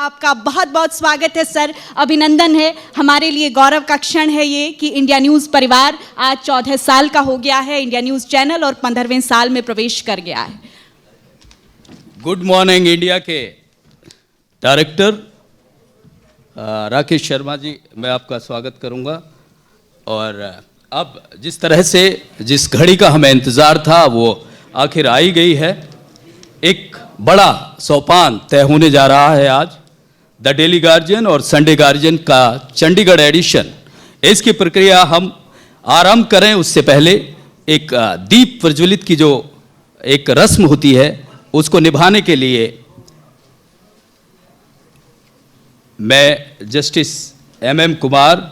आपका बहुत बहुत स्वागत है सर, अभिनंदन है। हमारे लिए गौरव का क्षण है ये कि इंडिया न्यूज़ परिवार आज 14 साल का हो गया है, इंडिया न्यूज़ चैनल, और 15वें साल में प्रवेश कर गया है। गुड मॉर्निंग इंडिया के डायरेक्टर राकेश शर्मा जी, मैं आपका स्वागत करूंगा। और अब जिस तरह से जिस घड़ी का हमें इंतज़ार था वो आखिर आई गई है। एक बड़ा सोपान तय होने जा रहा है आज। द डेली गार्जियन और संडे गार्जियन का चंडीगढ़ एडिशन, इसकी प्रक्रिया हम आरंभ करें उससे पहले एक दीप प्रज्वलित की जो एक रस्म होती है उसको निभाने के लिए मैं जस्टिस MM कुमार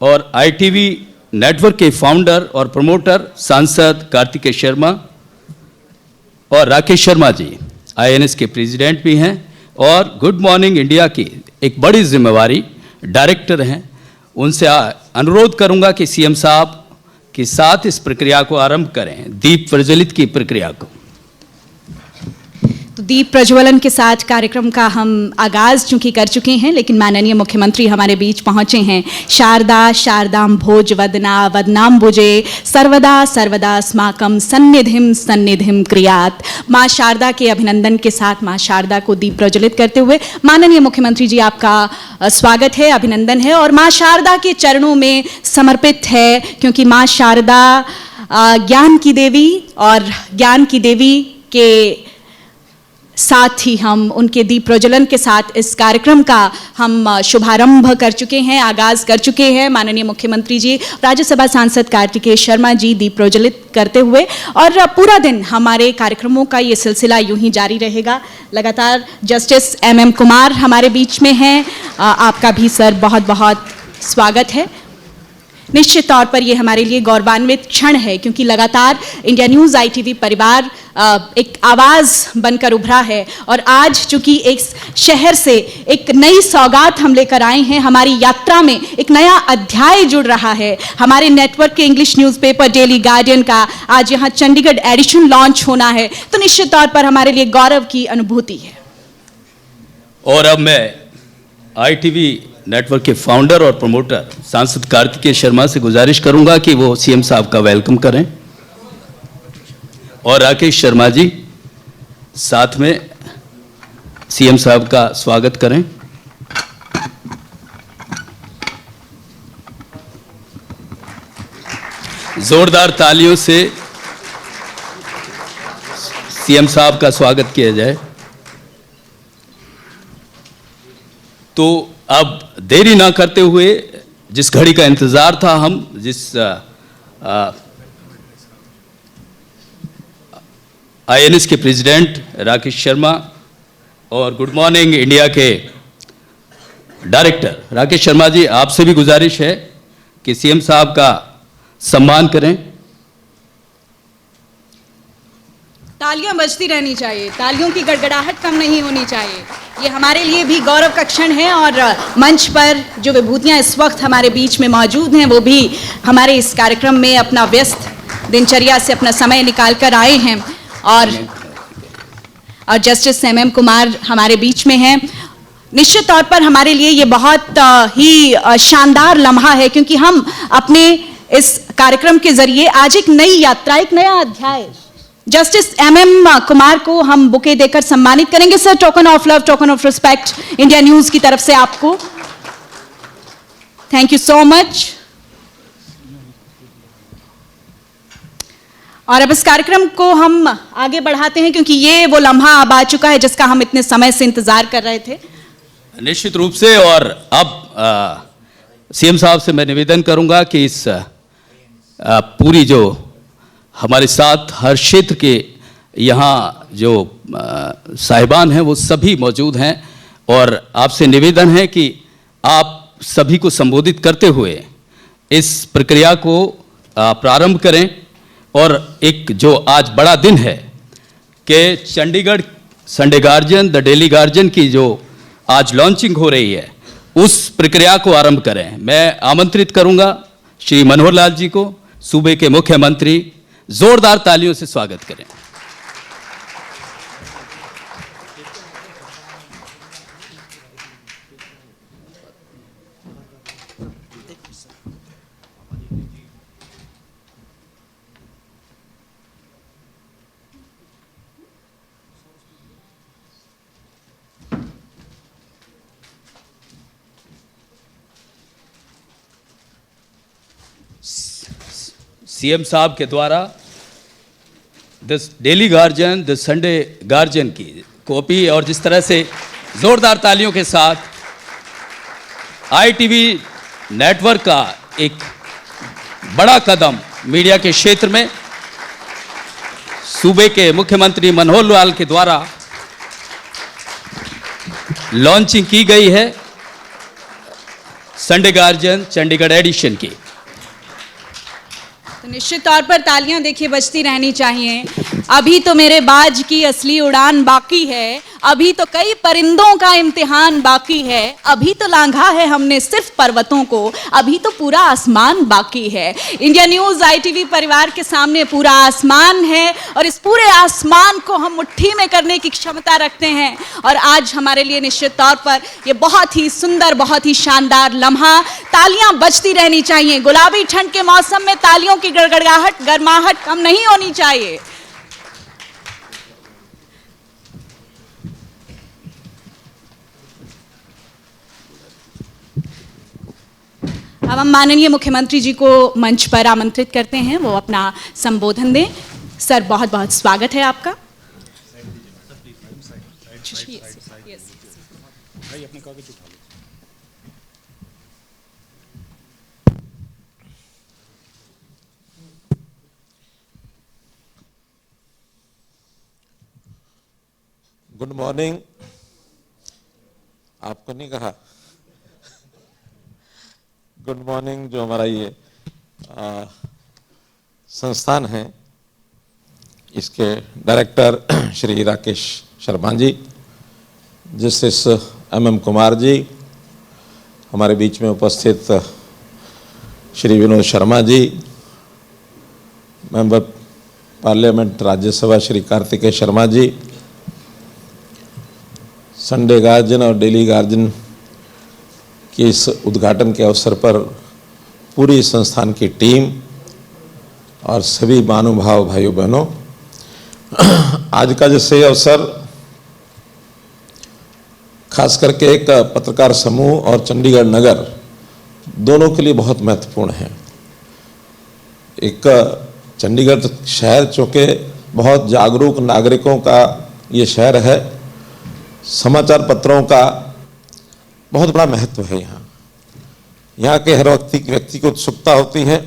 और ITV नेटवर्क के फाउंडर और प्रमोटर सांसद कार्तिकेय शर्मा और राकेश शर्मा जी INS के प्रेसिडेंट भी हैं और गुड मॉर्निंग इंडिया की एक बड़ी जिम्मेवारी डायरेक्टर हैं, उनसे अनुरोध करूंगा कि CM साहब के साथ इस प्रक्रिया को आरंभ करें, दीप प्रज्वलित की प्रक्रिया को। तो दीप प्रज्वलन के साथ कार्यक्रम का हम आगाज चूंकि कर चुके हैं, लेकिन माननीय मुख्यमंत्री हमारे बीच पहुंचे हैं। शारदा शारदाम भोज वदना वदनाम भुजे सर्वदा सर्वदा अस्माकं सन्निधिम सन्निधिम क्रियात। माँ शारदा के अभिनंदन के साथ माँ शारदा को दीप प्रज्वलित करते हुए माननीय मुख्यमंत्री जी आपका स्वागत है, अभिनंदन है और माँ शारदा के चरणों में समर्पित है, क्योंकि माँ शारदा ज्ञान की देवी और ज्ञान की देवी के साथ ही हम उनके दीप प्रज्वलन के साथ इस कार्यक्रम का हम शुभारंभ कर चुके हैं, आगाज कर चुके हैं। माननीय मुख्यमंत्री जी, राज्यसभा सांसद कार्तिकेय शर्मा जी दीप प्रज्वलित करते हुए, और पूरा दिन हमारे कार्यक्रमों का ये सिलसिला यूं ही जारी रहेगा। लगातार जस्टिस MM कुमार हमारे बीच में हैं, आपका भी सर बहुत बहुत स्वागत है। निश्चित तौर पर ये हमारे लिए गौरवान्वित क्षण है, क्योंकि लगातार इंडिया न्यूज़ ITV परिवार एक आवाज़ बनकर उभरा है और आज चूंकि एक शहर से एक नई सौगात हम लेकर आए हैं, हमारी यात्रा में एक नया अध्याय जुड़ रहा है। हमारे नेटवर्क के इंग्लिश न्यूज़पेपर डेली गार्डियन का आज यहाँ चंडीगढ़ एडिशन लॉन्च होना है, तो निश्चित तौर पर हमारे लिए गौरव की अनुभूति है। और अब मैं ITV नेटवर्क के फाउंडर और प्रमोटर सांसद कार्तिकेय शर्मा से गुजारिश करूंगा कि वो CM साहब का वेलकम करें और राकेश शर्मा जी साथ में CM साहब का स्वागत करें। जोरदार तालियों से CM साहब का स्वागत किया जाए। तो अब देरी ना करते हुए, जिस घड़ी का इंतज़ार था, हम जिस INS के प्रेसिडेंट राकेश शर्मा और गुड मॉर्निंग इंडिया के डायरेक्टर राकेश शर्मा जी, आपसे भी गुजारिश है कि CM साहब का सम्मान करें। तालियां बजती रहनी चाहिए, तालियों की गड़गड़ाहट कम नहीं होनी चाहिए। ये हमारे लिए भी गौरव का क्षण है और मंच पर जो विभूतियां इस वक्त हमारे बीच में मौजूद हैं, वो भी हमारे इस कार्यक्रम में अपना व्यस्त दिनचर्या से अपना समय निकाल कर आए हैं। और जस्टिस MM कुमार हमारे बीच में हैं। निश्चित तौर पर हमारे लिए ये बहुत ही शानदार लम्हा है, क्योंकि हम अपने इस कार्यक्रम के जरिए आज एक नई यात्रा, एक नया अध्याय, जस्टिस MM कुमार को हम बुके देकर सम्मानित करेंगे। Sir, token of love, token of respect India news की तरफ से आपको। Thank you so much. और अब इस कार्यक्रम को हम आगे बढ़ाते हैं, क्योंकि ये वो लम्हा अब आ चुका है जिसका हम इतने समय से इंतजार कर रहे थे। निश्चित रूप से। और अब CM साहब से मैं निवेदन करूंगा कि इस पूरी जो हमारे साथ हर क्षेत्र के यहाँ जो साहिबान हैं वो सभी मौजूद हैं, और आपसे निवेदन है कि आप सभी को संबोधित करते हुए इस प्रक्रिया को प्रारंभ करें। और एक जो आज बड़ा दिन है कि Chandigarh Sunday guardian, the daily guardian की जो आज लॉन्चिंग हो रही है, उस प्रक्रिया को आरंभ करें। मैं आमंत्रित करूंगा श्री मनोहर लाल जी को, सूबे के मुख्यमंत्री, जोरदार तालियों से स्वागत करें। सीएम साहब के द्वारा the daily guardian, the Sunday guardian की कॉपी, और जिस तरह से जोरदार तालियों के साथ ITV नेटवर्क का एक बड़ा कदम मीडिया के क्षेत्र में सूबे के मुख्यमंत्री मनोहर लाल के द्वारा लॉन्चिंग की गई है संडे गार्जियन चंडीगढ़ एडिशन की। तो निश्चित तौर पर तालियां देखिए बजती रहनी चाहिए। अभी तो मेरे बाज की असली उड़ान बाकी है, अभी तो कई परिंदों का इम्तिहान बाकी है, अभी तो लांघा है हमने सिर्फ पर्वतों को, अभी तो पूरा आसमान बाकी है। इंडिया न्यूज़ ITV परिवार के सामने पूरा आसमान है और इस पूरे आसमान को हम मुट्ठी में करने की क्षमता रखते हैं। और आज हमारे लिए निश्चित तौर पर ये बहुत ही सुंदर, बहुत ही शानदार लम्हा, तालियां बजती रहनी चाहिए। गुलाबी ठंड के मौसम में तालियों की गड़गड़ाहट, गर्माहट कम नहीं होनी चाहिए। अब हम माननीय मुख्यमंत्री जी को मंच पर आमंत्रित करते हैं, वो अपना संबोधन दें। सर, बहुत बहुत स्वागत है आपका। Good morning. आपको नहीं कहा गुड मॉर्निंग। जो हमारा ये संस्थान है, इसके director Shri Rakesh Sharma ji, justice MM Kumar ji, हमारे बीच में उपस्थित Shri Vinod Sharma ji, member parliament Rajya Sabha Shri Kartikeya Sharma ji, Sunday guardian और डेली गार्जियन के इस उद्घाटन के अवसर पर पूरी संस्थान की टीम और सभी महानुभाव भाइयों बहनों, आज का जैसे अवसर खास करके एक पत्रकार समूह और चंडीगढ़ नगर दोनों के लिए बहुत महत्वपूर्ण है। एक चंडीगढ़ शहर चूँकि बहुत जागरूक नागरिकों का ये शहर है, समाचार पत्रों का बहुत बड़ा महत्व है। यहाँ के हर व्यक्ति को उत्सुकता होती है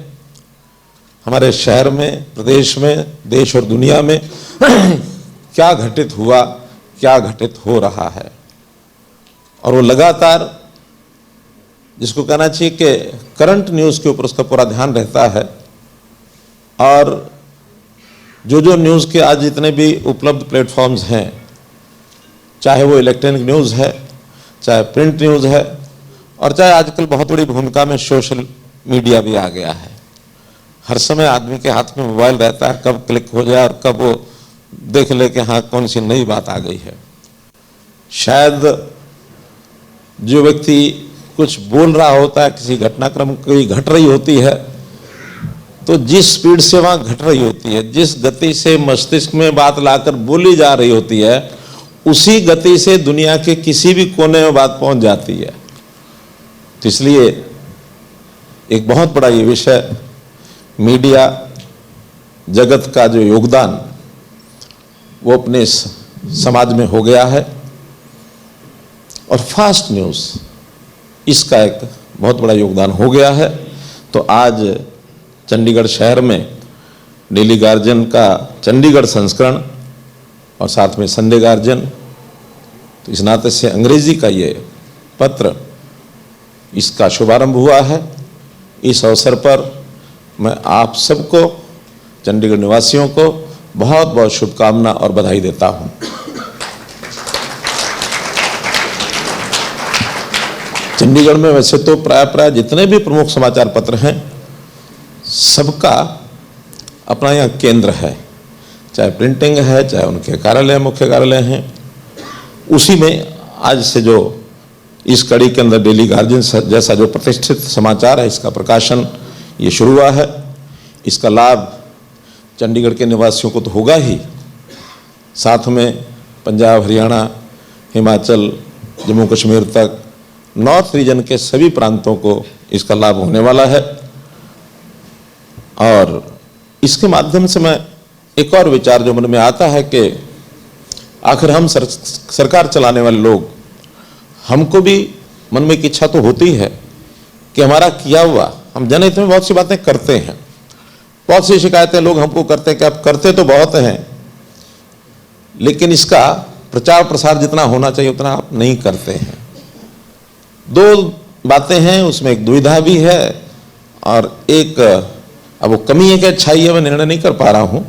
हमारे शहर में, प्रदेश में, देश और दुनिया में क्या घटित हुआ, क्या घटित हो रहा है। और वो लगातार, जिसको कहना चाहिए कि करंट न्यूज़ के ऊपर उसका पूरा ध्यान रहता है। और जो न्यूज़ के आज जितने भी उपलब्ध प्लेटफॉर्म्स हैं, चाहे वो इलेक्ट्रॉनिक न्यूज़ है, चाहे प्रिंट न्यूज़ है, और चाहे आजकल बहुत बड़ी भूमिका में सोशल मीडिया भी आ गया है। हर समय आदमी के हाथ में मोबाइल रहता है, कब क्लिक हो जाए और कब वो देख ले कि हाँ कौन सी नई बात आ गई है। शायद जो व्यक्ति कुछ बोल रहा होता है, किसी घटनाक्रम कोई घट रही होती है, तो जिस स्पीड से वहाँ घट रही होती है, जिस गति से मस्तिष्क में बात लाकर बोली जा रही होती है, उसी गति से दुनिया के किसी भी कोने में बात पहुंच जाती है। तो इसलिए एक बहुत बड़ा ये विषय, मीडिया जगत का जो योगदान वो अपने समाज में हो गया है, और फास्ट न्यूज़ इसका एक बहुत बड़ा योगदान हो गया है। तो आज चंडीगढ़ शहर में डेली गार्जियन का चंडीगढ़ संस्करण और साथ में संडे गार्जियन, तो इस नाते से अंग्रेजी का ये पत्र, इसका शुभारंभ हुआ है। इस अवसर पर मैं आप सबको, चंडीगढ़ निवासियों को बहुत बहुत शुभकामना और बधाई देता हूँ। चंडीगढ़ में वैसे तो प्राय जितने भी प्रमुख समाचार पत्र हैं, सबका अपना यहाँ केंद्र है, चाहे प्रिंटिंग है, चाहे उनके कार्यालय, मुख्य कार्यालय हैं। उसी में आज से जो इस कड़ी के अंदर डेली गार्जियन जैसा जो प्रतिष्ठित समाचार है, इसका प्रकाशन ये शुरू हुआ है। इसका लाभ चंडीगढ़ के निवासियों को तो होगा ही, साथ में पंजाब, हरियाणा, हिमाचल, जम्मू कश्मीर तक नॉर्थ रीजन के सभी प्रांतों को इसका लाभ होने वाला है। और इसके माध्यम से मैं एक और विचार जो मन में आता है कि आखिर हम सरकार चलाने वाले लोग, हमको भी मन में एक इच्छा तो होती है कि हमारा किया हुआ, हम जनहित में बहुत सी बातें करते हैं, बहुत सी शिकायतें लोग हमको करते हैं कि आप करते तो बहुत हैं लेकिन इसका प्रचार प्रसार जितना होना चाहिए उतना आप नहीं करते हैं। दो बातें हैं, उसमें एक दुविधा भी है और एक अब वो कमी है कि अच्छाई है, मैं निर्णय नहीं कर पा रहा हूं।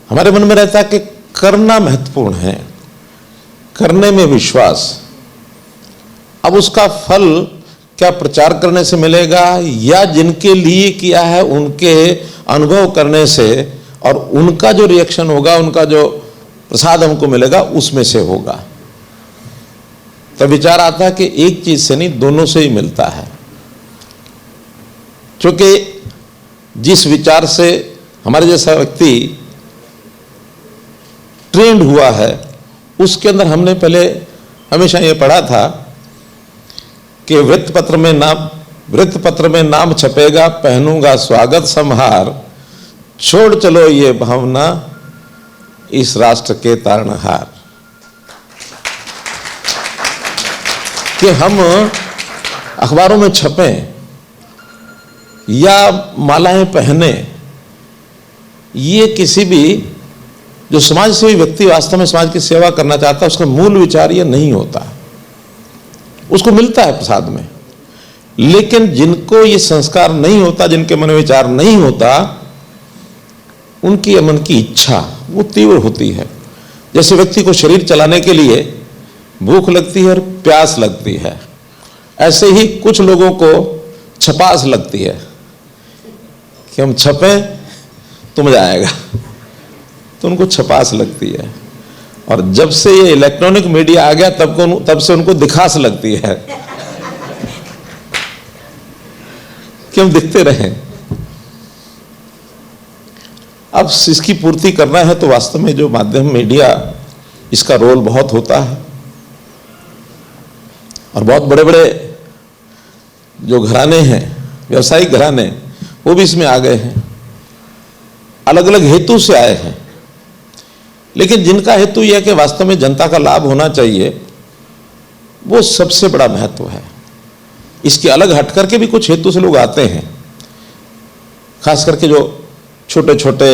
हमारे मन में रहता है कि करना महत्वपूर्ण है, करने में विश्वास। अब उसका फल क्या प्रचार करने से मिलेगा या जिनके लिए किया है उनके अनुभव करने से और उनका जो रिएक्शन होगा, उनका जो प्रसाद हमको मिलेगा उसमें से होगा। तो विचार आता है कि एक चीज से नहीं, दोनों से ही मिलता है। क्योंकि जिस विचार से हमारे जैसा व्यक्ति ट्रेंड हुआ है उसके अंदर हमने पहले हमेशा ये पढ़ा था कि वृत्तपत्र में नाम छपेगा, पहनूंगा स्वागत सम्हार, छोड़ चलो ये भावना इस राष्ट्र के तारणहार। कि हम अखबारों में छपें या मालाएं पहने, ये किसी भी जो समाज सेवी व्यक्ति वास्तव में समाज की सेवा करना चाहता है उसका मूल विचार ये नहीं होता। उसको मिलता है प्रसाद में, लेकिन जिनको ये संस्कार नहीं होता, जिनके मन में विचार नहीं होता, उनकी मन की इच्छा वो तीव्र होती है। जैसे व्यक्ति को शरीर चलाने के लिए भूख लगती है और प्यास लगती है, ऐसे ही कुछ लोगों को छपास लगती है कि हम छपें तो मजा आएगा, तो उनको छपास लगती है। और जब से ये इलेक्ट्रॉनिक मीडिया आ गया तब से उनको दिखास लगती है कि हम दिखते रहें। अब इसकी पूर्ति करना है तो वास्तव में जो माध्यम मीडिया, इसका रोल बहुत होता है और बहुत बड़े बड़े जो घराने हैं, व्यवसायिक घराने, वो भी इसमें आ गए हैं, अलग अलग हेतु से आए हैं। लेकिन जिनका हेतु यह है कि वास्तव में जनता का लाभ होना चाहिए, वो सबसे बड़ा महत्व है। इसके अलग हट करके भी कुछ हेतु से लोग आते हैं, खास करके जो छोटे छोटे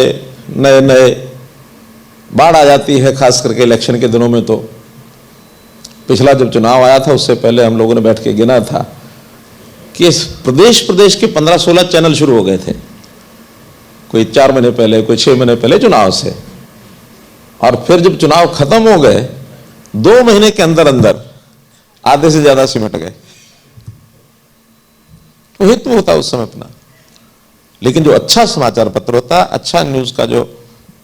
नए नए बाढ़ आ जाती है, खास करके इलेक्शन के दिनों में। तो पिछला जब चुनाव आया था उससे पहले हम लोगों ने बैठ के गिना था कि प्रदेश के 15-16 चैनल शुरू हो गए थे, कोई 4 महीने पहले, कोई 6 महीने पहले चुनाव से। और फिर जब चुनाव खत्म हो गए 2 महीने के अंदर अंदर आधे से ज्यादा सिमट गए। तो हेतु होता उस समय अपना। लेकिन जो अच्छा समाचार पत्र होता है, अच्छा न्यूज का जो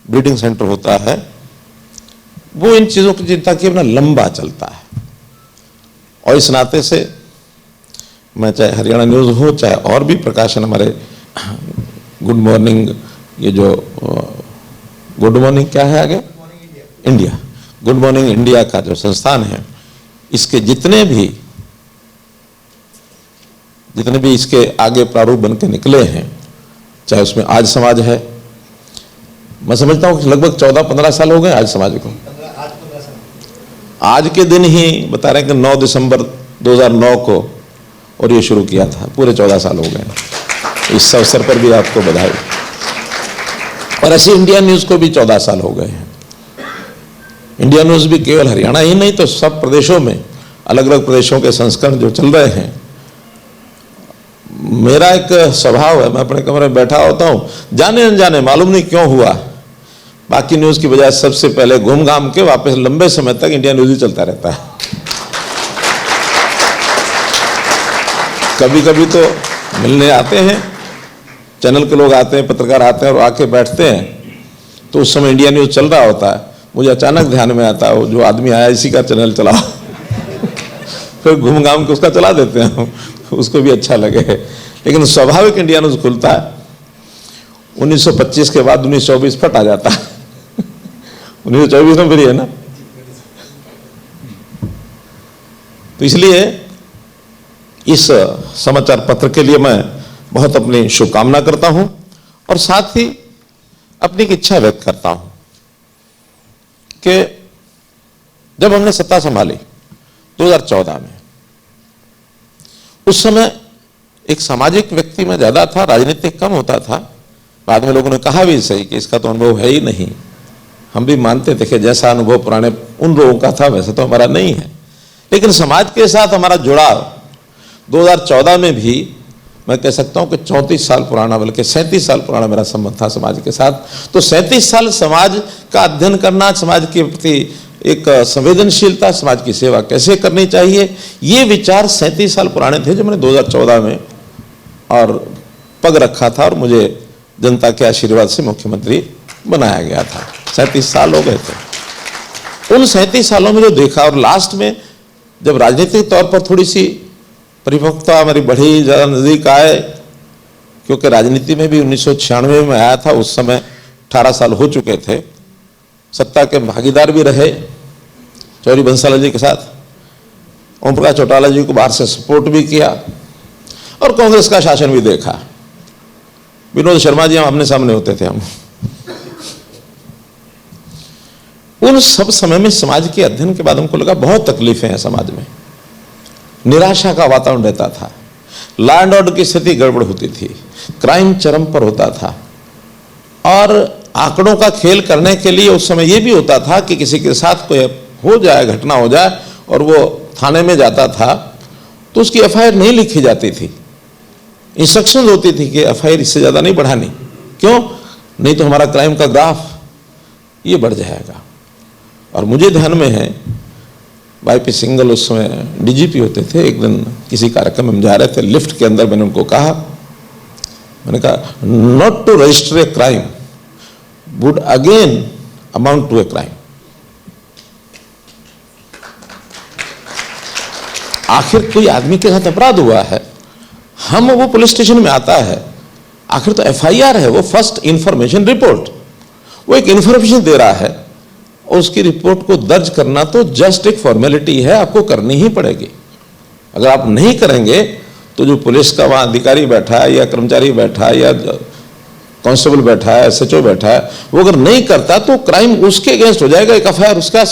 ब्रीडिंग सेंटर होता है, वो इन चीजों की चिंता की अपना लंबा चलता है। और इस नाते से मैं चाहे हरियाणा न्यूज हो, चाहे और भी प्रकाशन हमारे गुड मॉर्निंग, ये जो गुड मॉर्निंग क्या है आगे, इंडिया, गुड मॉर्निंग इंडिया का जो संस्थान है, इसके जितने भी इसके आगे प्रारूप बन के निकले हैं, चाहे उसमें आज समाज है, मैं समझता हूं कि लगभग 14-15 साल हो गए आज समाज को। आज के दिन ही बता रहे हैं कि 9 दिसंबर 2009 को और ये शुरू किया था, पूरे 14 साल हो गए। इस अवसर पर भी आपको बधाई। और ऐसे इंडिया न्यूज को भी 14 साल हो गए हैं। इंडिया न्यूज भी केवल हरियाणा ही नहीं तो सब प्रदेशों में, अलग अलग प्रदेशों के संस्करण जो चल रहे हैं। मेरा एक स्वभाव है, मैं अपने कमरे में बैठा होता हूं, जाने अनजाने मालूम नहीं क्यों हुआ, बाकी न्यूज की बजाय सबसे पहले घूम घाम के वापस लंबे समय तक इंडिया न्यूज ही चलता रहता है। कभी कभी तो मिलने आते हैं, चैनल के लोग आते हैं, पत्रकार आते हैं और आके बैठते हैं, तो उस समय इंडिया न्यूज चल रहा होता है। मुझे अचानक ध्यान में आता है जो आदमी आया इसी का चैनल चलाओ फिर घूम घाम के उसका चला देते हैं, उसको भी अच्छा लगे। लेकिन स्वाभाविक इंडिया न्यूज खुलता है, 1925 के बाद 1924 फट आ जाता है 1924 में फ्री है ना। तो इसलिए इस समाचार पत्र के लिए मैं बहुत अपनी शुभकामना करता हूं और साथ ही अपनी एक इच्छा व्यक्त करता हूं कि जब हमने सत्ता संभाली 2014 में, उस समय एक सामाजिक व्यक्ति में ज्यादा था, राजनीतिक कम होता था। बाद में लोगों ने कहा भी सही कि इसका तो अनुभव है ही नहीं। हम भी मानते थे कि जैसा अनुभव पुराने उन लोगों का था वैसा तो हमारा नहीं है, लेकिन समाज के साथ हमारा जुड़ाव 2014 में भी मैं कह सकता हूं कि 34 साल पुराना, बल्कि 37 साल पुराना मेरा संबंध था समाज के साथ। तो 37 साल समाज का अध्ययन करना, समाज के प्रति एक संवेदनशीलता, समाज की सेवा कैसे करनी चाहिए, ये विचार 37 साल पुराने थे जो मैंने 2014 में और पग रखा था और मुझे जनता के आशीर्वाद से मुख्यमंत्री बनाया गया था। 37 साल हो गए थे। उन 37 सालों में जो देखा, और लास्ट में जब राजनीतिक तौर पर थोड़ी सी परिपक्वता हमारी बढ़ी, ज़्यादा नज़दीक आए, क्योंकि राजनीति में भी 1996 में आया था, उस समय 18 साल हो चुके थे, सत्ता के भागीदार भी रहे चौधरी बंसाला जी के साथ, ओम प्रकाश चौटाला जी को बाहर से सपोर्ट भी किया और कांग्रेस का शासन भी देखा। विनोद शर्मा जी हम आमने सामने होते थे। हम उन सब समय में समाज के अध्ययन के बाद हमको लगा बहुत तकलीफें हैं समाज में, निराशा का वातावरण रहता था, लॉ एंड ऑर्डर की स्थिति गड़बड़ होती थी, क्राइम चरम पर होता था, और आंकड़ों का खेल करने के लिए उस समय यह भी होता था कि किसी के साथ कोई हो जाए, घटना हो जाए और वो थाने में जाता था तो उसकी एफआईआर नहीं लिखी जाती थी। इंस्ट्रक्शन होती थी कि एफआईआर इससे ज्यादा नहीं बढ़ानी, क्यों? नहीं तो हमारा क्राइम का ग्राफ ये बढ़ जाएगा। और मुझे ध्यान में है, वाईपी सिंघल उस समय डीजीपी होते थे, एक दिन किसी कार्यक्रम में हम जा रहे थे, लिफ्ट के अंदर मैंने उनको कहा, मैंने कहा not to register a crime would again amount to a crime. आखिर कोई आदमी के साथ अपराध हुआ है, हम वो पुलिस स्टेशन में आता है, आखिर तो एफआईआर है, वो फर्स्ट इंफॉर्मेशन रिपोर्ट, वो एक इंफॉर्मेशन दे रहा है, और उसकी रिपोर्ट को दर्ज करना तो जस्ट एक फॉर्मेलिटी है, आपको करनी ही पड़ेगी। अगर आप नहीं करेंगे तो जो पुलिस का वहां अधिकारी बैठा है या कर्मचारी बैठा है या कांस्टेबल बैठा है, एसएचओ बैठा है, वो अगर नहीं करता तो क्राइम उसके अगेंस्ट हो जाएगा, एक एफआईआर उसका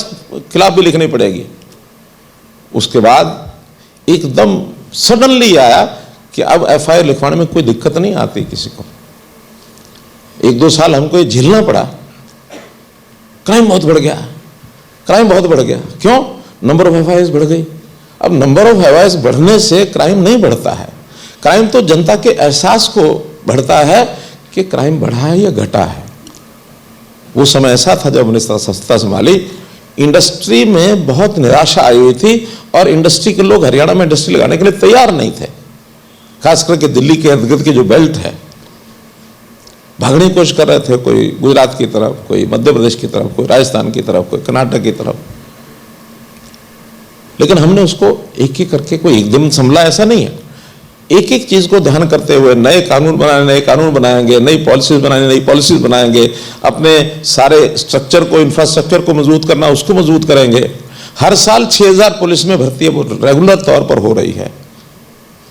खिलाफ भी लिखनी पड़ेगी। उसके बाद एकदम सडनली आया कि अब एफआईआर लिखवाने में कोई दिक्कत नहीं आती किसी को। 1-2 साल हमको ये झेलना पड़ा, क्राइम बहुत बढ़ गया, क्राइम बहुत बढ़ गया। क्यों? नंबर ऑफ एफआईआर बढ़ गई। अब नंबर ऑफ एफआईआर बढ़ने से क्राइम नहीं बढ़ता है, क्राइम तो जनता के एहसास को बढ़ता है कि क्राइम बढ़ा है या घटा है। वो समय ऐसा था जब हमने सत्ता संभाली, इंडस्ट्री में बहुत निराशा आई हुई थी और इंडस्ट्री के लोग हरियाणा में इंडस्ट्री लगाने के लिए तैयार नहीं थे। खास करके दिल्ली के इर्द गिर्द की जो बेल्ट है, भागने की कोशिश कर रहे थे, कोई गुजरात की तरफ, कोई मध्य प्रदेश की तरफ, कोई राजस्थान की तरफ, कोई कर्नाटक की तरफ। लेकिन हमने उसको एक एक करके, कोई एकदम संभला ऐसा नहीं है, एक एक चीज को ध्यान करते हुए नए कानून बनाएंगे, नई पॉलिसीज बनाएंगे, अपने सारे स्ट्रक्चर को, इंफ्रास्ट्रक्चर को मजबूत करना, उसको मजबूत करेंगे। हर साल 6000 पुलिस में भर्ती रेगुलर तौर पर हो रही है।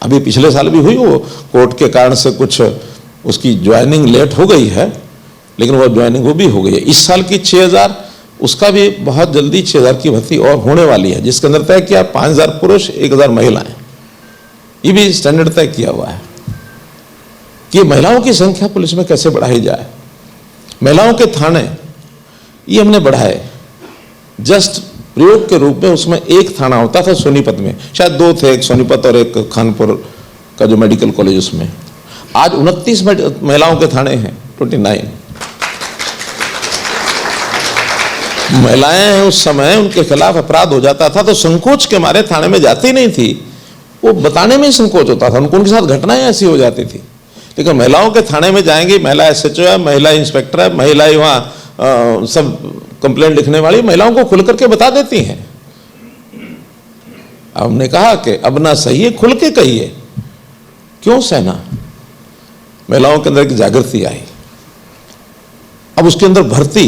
अभी पिछले साल भी हुई, वो कोर्ट के कारण से कुछ उसकी ज्वाइनिंग लेट हो गई है, लेकिन वो ज्वाइनिंग वो भी हो गई है। इस साल की 6000, उसका भी बहुत जल्दी 6000 की भर्ती और होने वाली है, जिसके अंदर तय किया 5000 पुरुष, 1000 महिलाएं। ये भी स्टैंडर्ड तय किया हुआ है कि महिलाओं की संख्या पुलिस में कैसे बढ़ाई जाए। महिलाओं के थाने ये हमने बढ़ाए, जस्ट प्रयोग के रूप में। उसमें एक थाना होता था सोनीपत में, शायद 2 थे, एक सोनीपत और एक खानपुर का जो मेडिकल कॉलेज, उसमें आज 29 महिलाओं के थाने हैं, 29 महिलाएं हैं। उस समय उनके खिलाफ अपराध हो जाता था तो संकोच के मारे थाने में जाती नहीं थी, वो बताने में संकोच होता था, उनके साथ घटनाएं ऐसी हो जाती थी। लेकिन महिलाओं के थाने में जाएंगी, महिला एसएचओ है, महिला इंस्पेक्टर है, महिला वहां सब कंप्लेंट लिखने वाली महिलाओं को खुल करके बता देती हैं। अब हमने कहा कि अब ना सही है, खुल के कहिए, क्यों सहना। महिलाओं के अंदर की जागृति आई। अब उसके अंदर भर्ती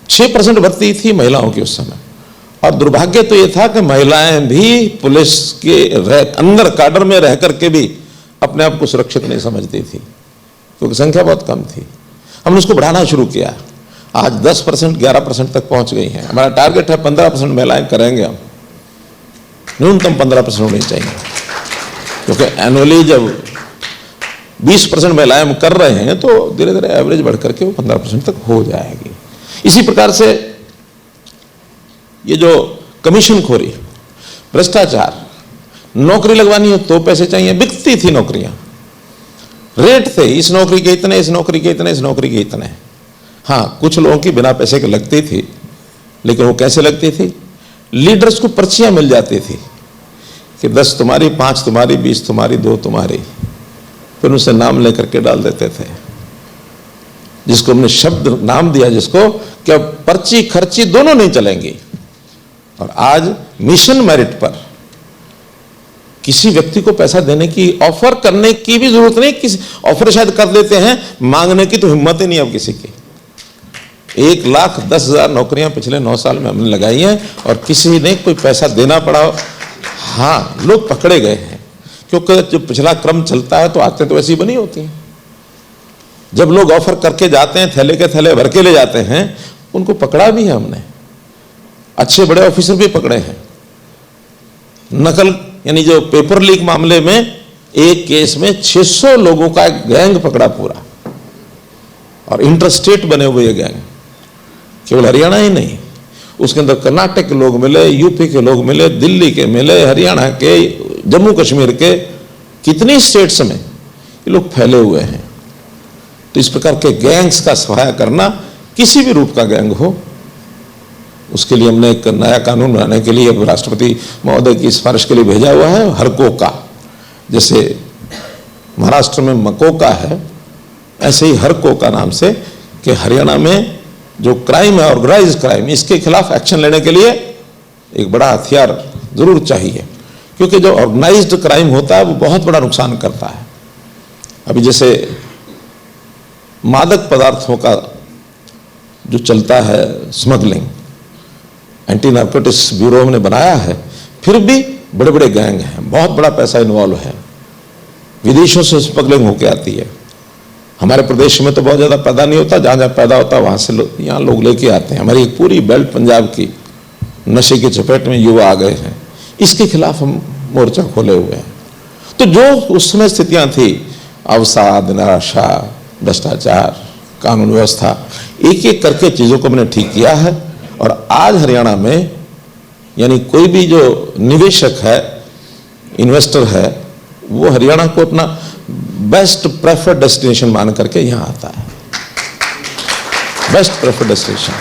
6% भर्ती थी महिलाओं की उस समय, और दुर्भाग्य तो यह था कि महिलाएं भी पुलिस के अंदर काडर में रह करके भी अपने आप को सुरक्षित नहीं समझती थी, क्योंकि संख्या बहुत कम थी। हमने उसको बढ़ाना शुरू किया, आज 10% 11% तक पहुंच गई हैं। हमारा टारगेट है 15% महिलाएं करेंगे हम, न्यूनतम 15% होनी चाहिए, क्योंकि एनुअली जब 20% महिलाएं कर रहे हैं तो धीरे धीरे एवरेज बढ़ करके वो 15% तक हो जाएगी। इसी प्रकार से ये जो कमीशनखोरी, भ्रष्टाचार, नौकरी लगवानी हो तो पैसे चाहिए, बिकती थी नौकरियां, रेट थे, इस नौकरी के इतने, इस नौकरी के इतने, इस नौकरी के इतने। हाँ, कुछ लोगों की बिना पैसे के लगती थी, लेकिन वो कैसे लगती थी? लीडर्स को पर्चियां मिल जाती थी कि 10 तुम्हारी, 5 तुम्हारी, 20 तुम्हारी, 2 तुम्हारी, फिर उनसे नाम लेकर के डाल देते थे, जिसको हमने शब्द नाम दिया, जिसको कि अब पर्ची खर्ची दोनों नहीं चलेंगी। और आज मिशन मेरिट पर किसी व्यक्ति को पैसा देने की, ऑफर करने की भी जरूरत नहीं, किसी ऑफर शायद कर देते हैं, मांगने की तो हिम्मत ही नहीं अब किसी की। 1,10,000 नौकरियां पिछले 9 साल में हमने लगाई हैं और किसी ने कोई पैसा देना पड़ा। हाँ, लोग पकड़े गए हैं, क्योंकि जो पिछला क्रम चलता है तो आते तो ऐसी बनी होती हैं। जब लोग ऑफर करके जाते हैं, थैले के थैले भर के ले जाते हैं, उनको पकड़ा भी है हमने, अच्छे बड़े ऑफिसर भी पकड़े हैं। नकल यानी जो पेपर लीक मामले में एक केस में 600 लोगों का एक गैंग पकड़ा पूरा, और इंटरस्टेट बने हुए ये गैंग, केवल हरियाणा ही नहीं, उसके अंदर कर्नाटक के लोग मिले, यूपी के लोग मिले, दिल्ली के मिले, हरियाणा के, जम्मू कश्मीर के, कितनी स्टेट्स में ये लोग फैले हुए हैं। तो इस प्रकार के गैंग्स का सफाया करना, किसी भी रूप का गैंग हो, उसके लिए हमने एक नया कानून बनाने के लिए राष्ट्रपति महोदय की सिफारिश के लिए भेजा हुआ है। हरकोका, जैसे महाराष्ट्र में मकोका है, ऐसे ही हरकोका नाम से, कि हरियाणा में जो क्राइम है, ऑर्गेनाइज्ड क्राइम, इसके खिलाफ एक्शन लेने के लिए एक बड़ा हथियार जरूर चाहिए, क्योंकि जो ऑर्गेनाइज्ड क्राइम होता है वो बहुत बड़ा नुकसान करता है। अभी जैसे मादक पदार्थों का जो चलता है, स्मगलिंग, एंटी नार्कोटिक्स ब्यूरो ने बनाया है, फिर भी बड़े बड़े गैंग हैं, बहुत बड़ा पैसा इन्वॉल्व है, विदेशों से स्मगलिंग होकर आती है। हमारे प्रदेश में तो बहुत ज़्यादा पैदा नहीं होता, जहाँ जहाँ पैदा होता है वहाँ से यहाँ लोग लेके आते हैं। हमारी एक पूरी बेल्ट पंजाब की नशे की चपेट में युवा आ गए हैं, इसके खिलाफ हम मोर्चा खोले हुए हैं। तो जो उस समय स्थितियाँ थी, अवसाद, निराशा, भ्रष्टाचार, कानून व्यवस्था, एक एक करके चीज़ों को मैंने ठीक किया है। और आज हरियाणा में यानी कोई भी जो निवेशक है, इन्वेस्टर है, वो हरियाणा को अपना बेस्ट प्रेफर्ड डेस्टिनेशन मान करके यहाँ आता है। Best preferred destination.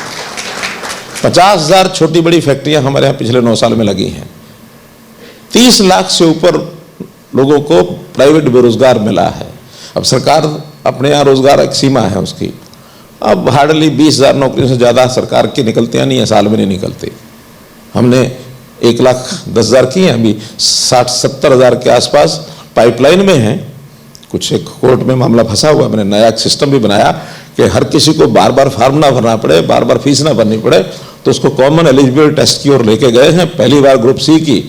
50,000 छोटी बड़ी फैक्ट्रियां हमारे यहाँ पिछले 9 साल में लगी हैं। 30 लाख से ऊपर लोगों को प्राइवेट बेरोजगार मिला है। अब सरकार अपने यहाँ रोजगार एक सीमा है उसकी, अब हार्डली 20,000 नौकरियों से ज़्यादा सरकार की निकलती नहीं है, साल में नहीं निकलती। हमने 1,10,000 की हैं, अभी 60-70,000 के आसपास पाइपलाइन में हैं। कुछ एक कोर्ट में मामला फंसा हुआ, मैंने नया एक सिस्टम भी बनाया कि हर किसी को बार बार फॉर्म ना भरना पड़े, बार बार फीस ना भरनी पड़े, तो उसको कॉमन एलिजिबिलिटी टेस्ट की ओर लेके गए हैं। पहली बार ग्रुप सी की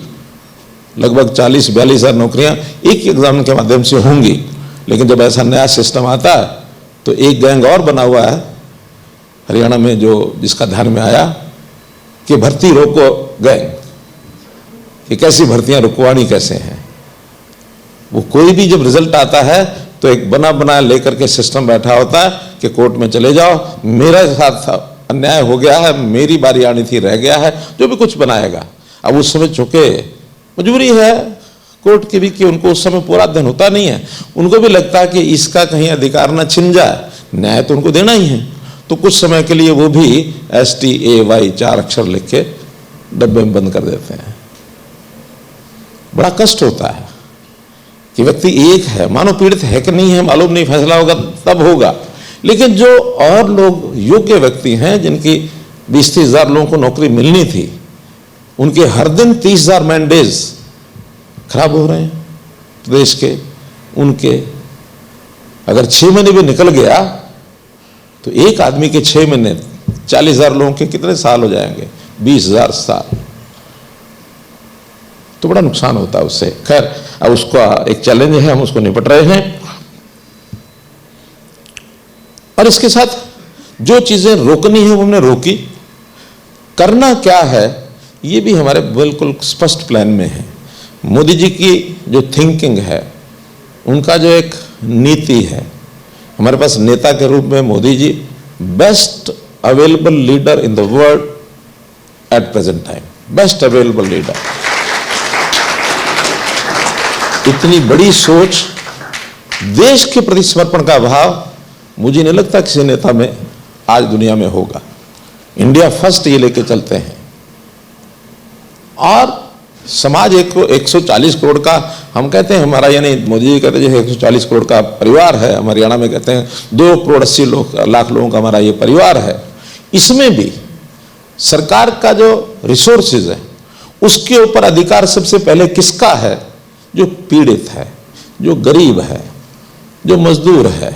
लगभग 40-42,000 नौकरियां एक ही एग्जाम के माध्यम से होंगी। लेकिन जब ऐसा नया सिस्टम आता है तो एक गैंग और बना हुआ है हरियाणा में, जो जिसका ध्यान में आया कि भर्ती रोको गैंग, कि कैसी भर्तियां रुकवानी कैसे हैं। वो कोई भी जब रिजल्ट आता है तो एक बना बना लेकर के सिस्टम बैठा होता है कि कोर्ट में चले जाओ, मेरे साथ अन्याय हो गया है, मेरी बारी आनी थी, रह गया है, जो भी कुछ बनाएगा। अब उस समय चूंकि मजबूरी है कोर्ट की भी कि उनको उस समय पूरा अध्ययन होता नहीं है, उनको भी लगता है कि इसका कहीं अधिकार न छिन जाए, न्याय तो उनको देना ही है। तो कुछ समय के लिए वो भी STAY 4 अक्षर लिख के डब्बे में बंद कर देते हैं। बड़ा कष्ट होता है कि व्यक्ति एक है, मानो पीड़ित है कि नहीं है मालूम नहीं, फैसला होगा तब होगा। लेकिन जो और लोग योग्य व्यक्ति हैं, जिनकी 20-30 हज़ार लोगों को नौकरी मिलनी थी, उनके हर दिन 30,000 मैन डेज खराब हो रहे हैं प्रदेश के। उनके अगर 6 महीने भी निकल गया तो एक आदमी के 6 महीने 40,000 लोगों के कितने साल हो जाएंगे? 20,000 साल। तो बड़ा नुकसान होता है उससे। खैर, अब उसका एक चैलेंज है, हम उसको निपट रहे हैं। और इसके साथ जो चीजें रोकनी है वो हमने रोकी। करना क्या है ये भी हमारे बिल्कुल स्पष्ट प्लान में है। मोदी जी की जो थिंकिंग है, उनका जो एक नीति है, हमारे पास नेता के रूप में Modi ji best available leader in the world at present time, best available leader. इतनी बड़ी सोच, देश के प्रति समर्पण का भाव मुझे नहीं लगता किसी नेता में आज दुनिया में होगा। इंडिया फर्स्ट ये लेके चलते हैं। और समाज एक 140 करोड़ का, हम कहते हैं हमारा, यानी मोदी जी कहते हैं 140 करोड़ का परिवार है, हम हरियाणा में कहते हैं 2 करोड़ 80 लाख लोगों का हमारा ये परिवार है। इसमें भी सरकार का जो रिसोर्सेज है उसके ऊपर अधिकार सबसे पहले किसका है? जो पीड़ित है, जो गरीब है, जो मजदूर है,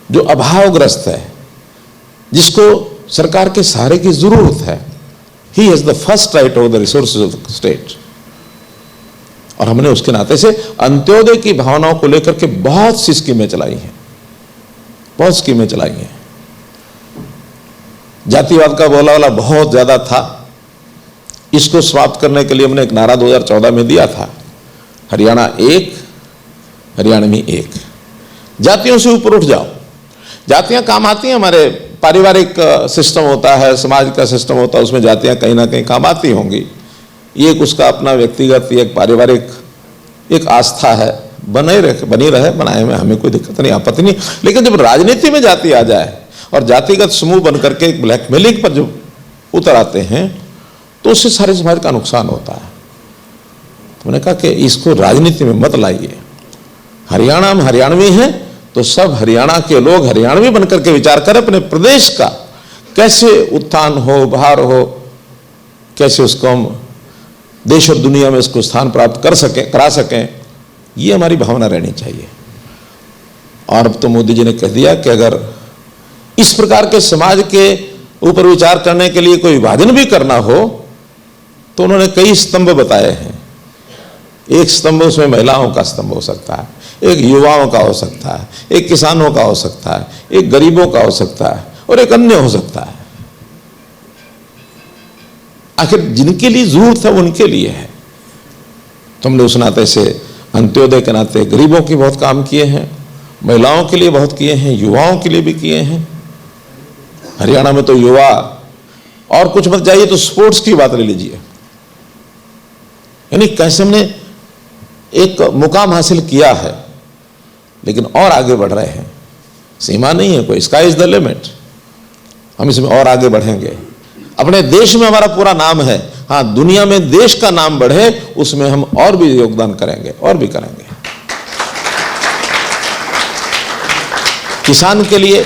जो अभावग्रस्त है, जिसको सरकार के सहारे की जरूरत है। He has the first right over the resources of the state. और हमने उसके नाते से अंत्योदय की भावनाओं को लेकर के बहुत सी स्कीमें चलाई हैं, बहुत स्कीमें चलाई हैं। जातिवाद का बोलबाला बहुत ज्यादा था, इसको समाप्त करने के लिए हमने एक नारा 2014 में दिया था, हरियाणा एक, हरियाणवी एक। जातियों से ऊपर उठ जाओ। जातियां काम आती हैं, हमारे पारिवारिक सिस्टम होता है, समाज का सिस्टम होता है, उसमें जातियां कहीं ना कहीं काम आती होंगी। ये एक उसका अपना व्यक्तिगत, एक पारिवारिक एक आस्था है, बनी रहे, बनाए में हमें कोई दिक्कत नहीं, आपत्ति नहीं। लेकिन जब राजनीति में जाति आ जाए और जातिगत समूह बनकर के एक ब्लैकमेलिंग पर जो उतर आते हैं, तो उससे सारे समाज का नुकसान होता है। तो मैंने कहा कि इसको राजनीति में मत लाइए। हरियाणा में हरियाणवी हैं तो सब हरियाणा के लोग हरियाणवी बनकर के विचार करें, अपने प्रदेश का कैसे उत्थान हो, बाहर हो, कैसे उसको हम देश और दुनिया में उसको स्थान प्राप्त करा सकें, ये हमारी भावना रहनी चाहिए। और अब तो मोदी जी ने कह दिया कि अगर इस प्रकार के समाज के ऊपर विचार करने के लिए कोई विभाजन भी करना हो तो उन्होंने कई स्तंभ बताए हैं। एक स्तंभ उसमें महिलाओं का स्तंभ हो सकता है, एक युवाओं का हो सकता है, एक किसानों का हो सकता है, एक गरीबों का हो सकता है और एक अन्य हो सकता है। आखिर जिनके लिए जरूरत है उनके लिए है। तो हमने उस नाते से अंत्योदय के नाते गरीबों के बहुत काम किए हैं, महिलाओं के लिए बहुत किए हैं, युवाओं के लिए भी किए हैं। हरियाणा में तो युवा, और कुछ मत जाइए तो स्पोर्ट्स की बात ले लीजिए, यानी कैसे हमने एक मुकाम हासिल किया है, लेकिन और आगे बढ़ रहे हैं। सीमा नहीं है कोई, स्काई इज द लिमिट। हम इसमें और आगे बढ़ेंगे। अपने देश में हमारा पूरा नाम है, हाँ, दुनिया में देश का नाम बढ़े उसमें हम और भी योगदान करेंगे, और भी करेंगे। किसान के लिए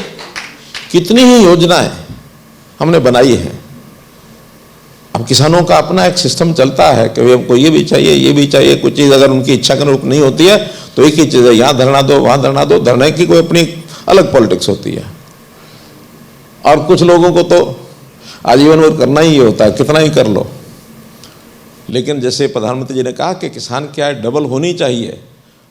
कितनी ही योजनाएं हमने बनाई हैं। अब किसानों का अपना एक सिस्टम चलता है कि वे हमको ये भी चाहिए, ये भी चाहिए। कुछ चीज़ अगर उनकी इच्छा के अनुरूप नहीं होती है तो एक ही चीज़ है, यहाँ धरना दो, वहाँ धरना दो। धरने की कोई अपनी अलग पॉलिटिक्स होती है। और कुछ लोगों को तो आजीवन भर करना ही होता है, कितना ही कर लो। लेकिन जैसे प्रधानमंत्री जी ने कहा कि किसान क्या है, डबल होनी चाहिए।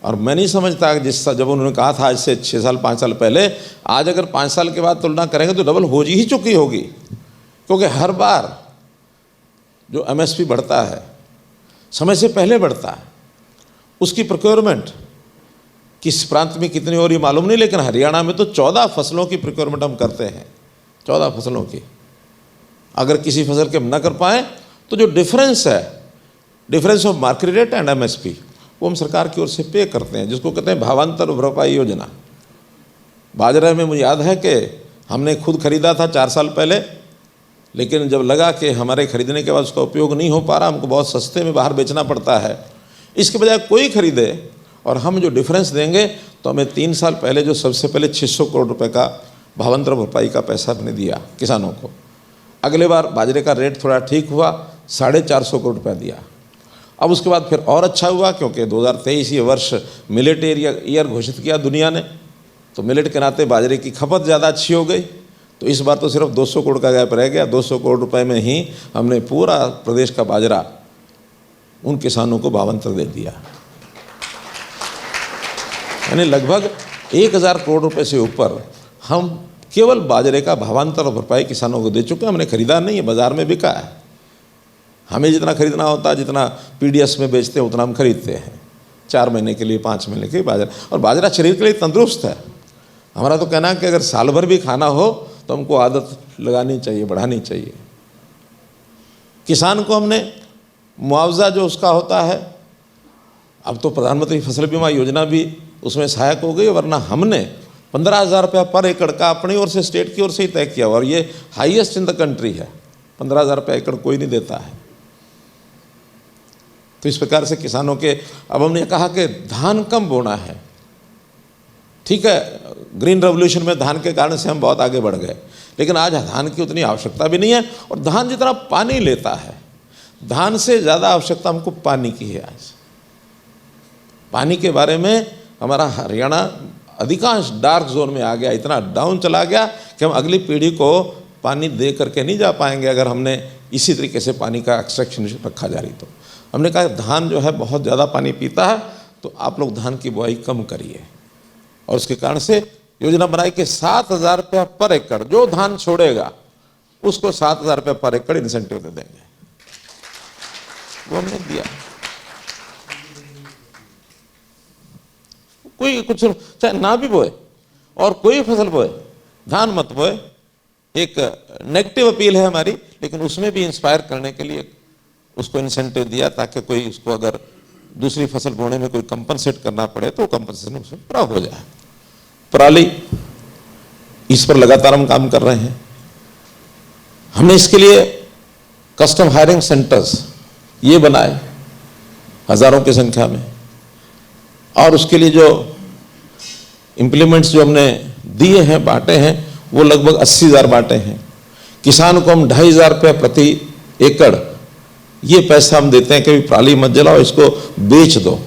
और मैं नहीं समझता जब उन्होंने कहा था आज से 6 साल 5 साल पहले, आज अगर 5 साल के बाद तुलना करेंगे तो डबल हो ही चुकी होगी। क्योंकि हर बार जो एमएसपी बढ़ता है समय से पहले बढ़ता है। उसकी प्रोक्योरमेंट किस प्रांत में कितनी हो रही मालूम नहीं, लेकिन हरियाणा में तो 14 फसलों की प्रोक्योरमेंट हम करते हैं, 14 फसलों की। अगर किसी फसल के हम न कर पाए तो जो डिफरेंस है, difference of market rate and MSP, वो हम सरकार की ओर से पे करते हैं, जिसको कहते हैं भावांतर भरपाई योजना। बाजरा में मुझे याद है कि हमने खुद खरीदा था 4 साल पहले, लेकिन जब लगा कि हमारे खरीदने के बाद उसका उपयोग नहीं हो पा रहा, हमको बहुत सस्ते में बाहर बेचना पड़ता है, इसके बजाय कोई खरीदे और हम जो डिफरेंस देंगे, तो हमें 3 साल पहले जो सबसे पहले 600 करोड़ रुपए का भावांतर भरपाई का पैसा हमने दिया किसानों को। अगले बार बाजरे का रेट थोड़ा ठीक हुआ, 450 करोड़ रुपया दिया। अब उसके बाद फिर और अच्छा हुआ, क्योंकि 2023 ये वर्ष मिलेट ईयर घोषित किया दुनिया ने, तो मिलेट के नाते बाजरे की खपत ज़्यादा अच्छी हो गई। तो इस बार तो सिर्फ 200 करोड़ का गैप रह गया। 200 करोड़ रुपए में ही हमने पूरा प्रदेश का बाजरा उन किसानों को भावांतर दे दिया। यानी लगभग 1000 करोड़ रुपए से ऊपर हम केवल बाजरे का भावांतर और भरपाई किसानों को दे चुके हैं। हमने खरीदा नहीं है, बाजार में बिका है। हमें जितना खरीदना होता है, जितना पीडीएस में बेचते हैं उतना हम खरीदते हैं, 4 महीने के लिए, 5 महीने के लिए बाजरा। और बाजरा शरीर के लिए तंदुरुस्त है। हमारा तो कहना है कि अगर साल भर भी खाना हो तो हमको आदत लगानी चाहिए, बढ़ानी चाहिए। किसान को हमने मुआवजा जो उसका होता है, अब तो प्रधानमंत्री फसल बीमा योजना भी उसमें सहायक हो गई, वरना हमने 15,000 रुपया पर एकड़ का अपनी ओर से, स्टेट की ओर से ही तय किया, और ये हाईएस्ट इन द कंट्री है। 15,000 रुपया एकड़ कोई नहीं देता है। तो इस प्रकार से किसानों के, अब हमने कहा कि धान कम बोना है। ठीक है, ग्रीन रेवोल्यूशन में धान के कारण से हम बहुत आगे बढ़ गए, लेकिन आज धान की उतनी आवश्यकता भी नहीं है। और धान जितना पानी लेता है, धान से ज़्यादा आवश्यकता हमको पानी की है। आज पानी के बारे में हमारा हरियाणा अधिकांश डार्क जोन में आ गया, इतना डाउन चला गया कि हम अगली पीढ़ी को पानी दे करके नहीं जा पाएंगे अगर हमने इसी तरीके से पानी का एक्सट्रैक्शन रखा जारी। तो हमने कहा धान जो है बहुत ज़्यादा पानी पीता है, तो आप लोग धान की बुआई कम करिए। और उसके कारण से योजना बनाई कि 7,000 रुपया पर एकड़ जो धान छोड़ेगा उसको 7,000 रुपया पर एकड़ इंसेंटिव दे देंगे। वो हमने दिया। कोई कुछ चाहे ना भी बोए और कोई फसल बोए, धान मत बोए, एक नेगेटिव अपील है हमारी, लेकिन उसमें भी इंस्पायर करने के लिए उसको इंसेंटिव दिया, ताकि कोई उसको अगर दूसरी फसल बोने में कोई कंपनसेट करना पड़े तो कंपनसेशन उसमें पूरा हो जाए। पराली, इस पर लगातार हम काम कर रहे हैं। हमने इसके लिए कस्टम हायरिंग सेंटर्स ये बनाए हजारों की संख्या में, और उसके लिए जो इम्प्लीमेंट्स जो हमने दिए हैं, बांटे हैं, वो लगभग 80,000 बांटे हैं। किसान को हम 2,500 रुपये प्रति एकड़ ये पैसा हम देते हैं कि पराली मत जलाओ, इसको बेच दो,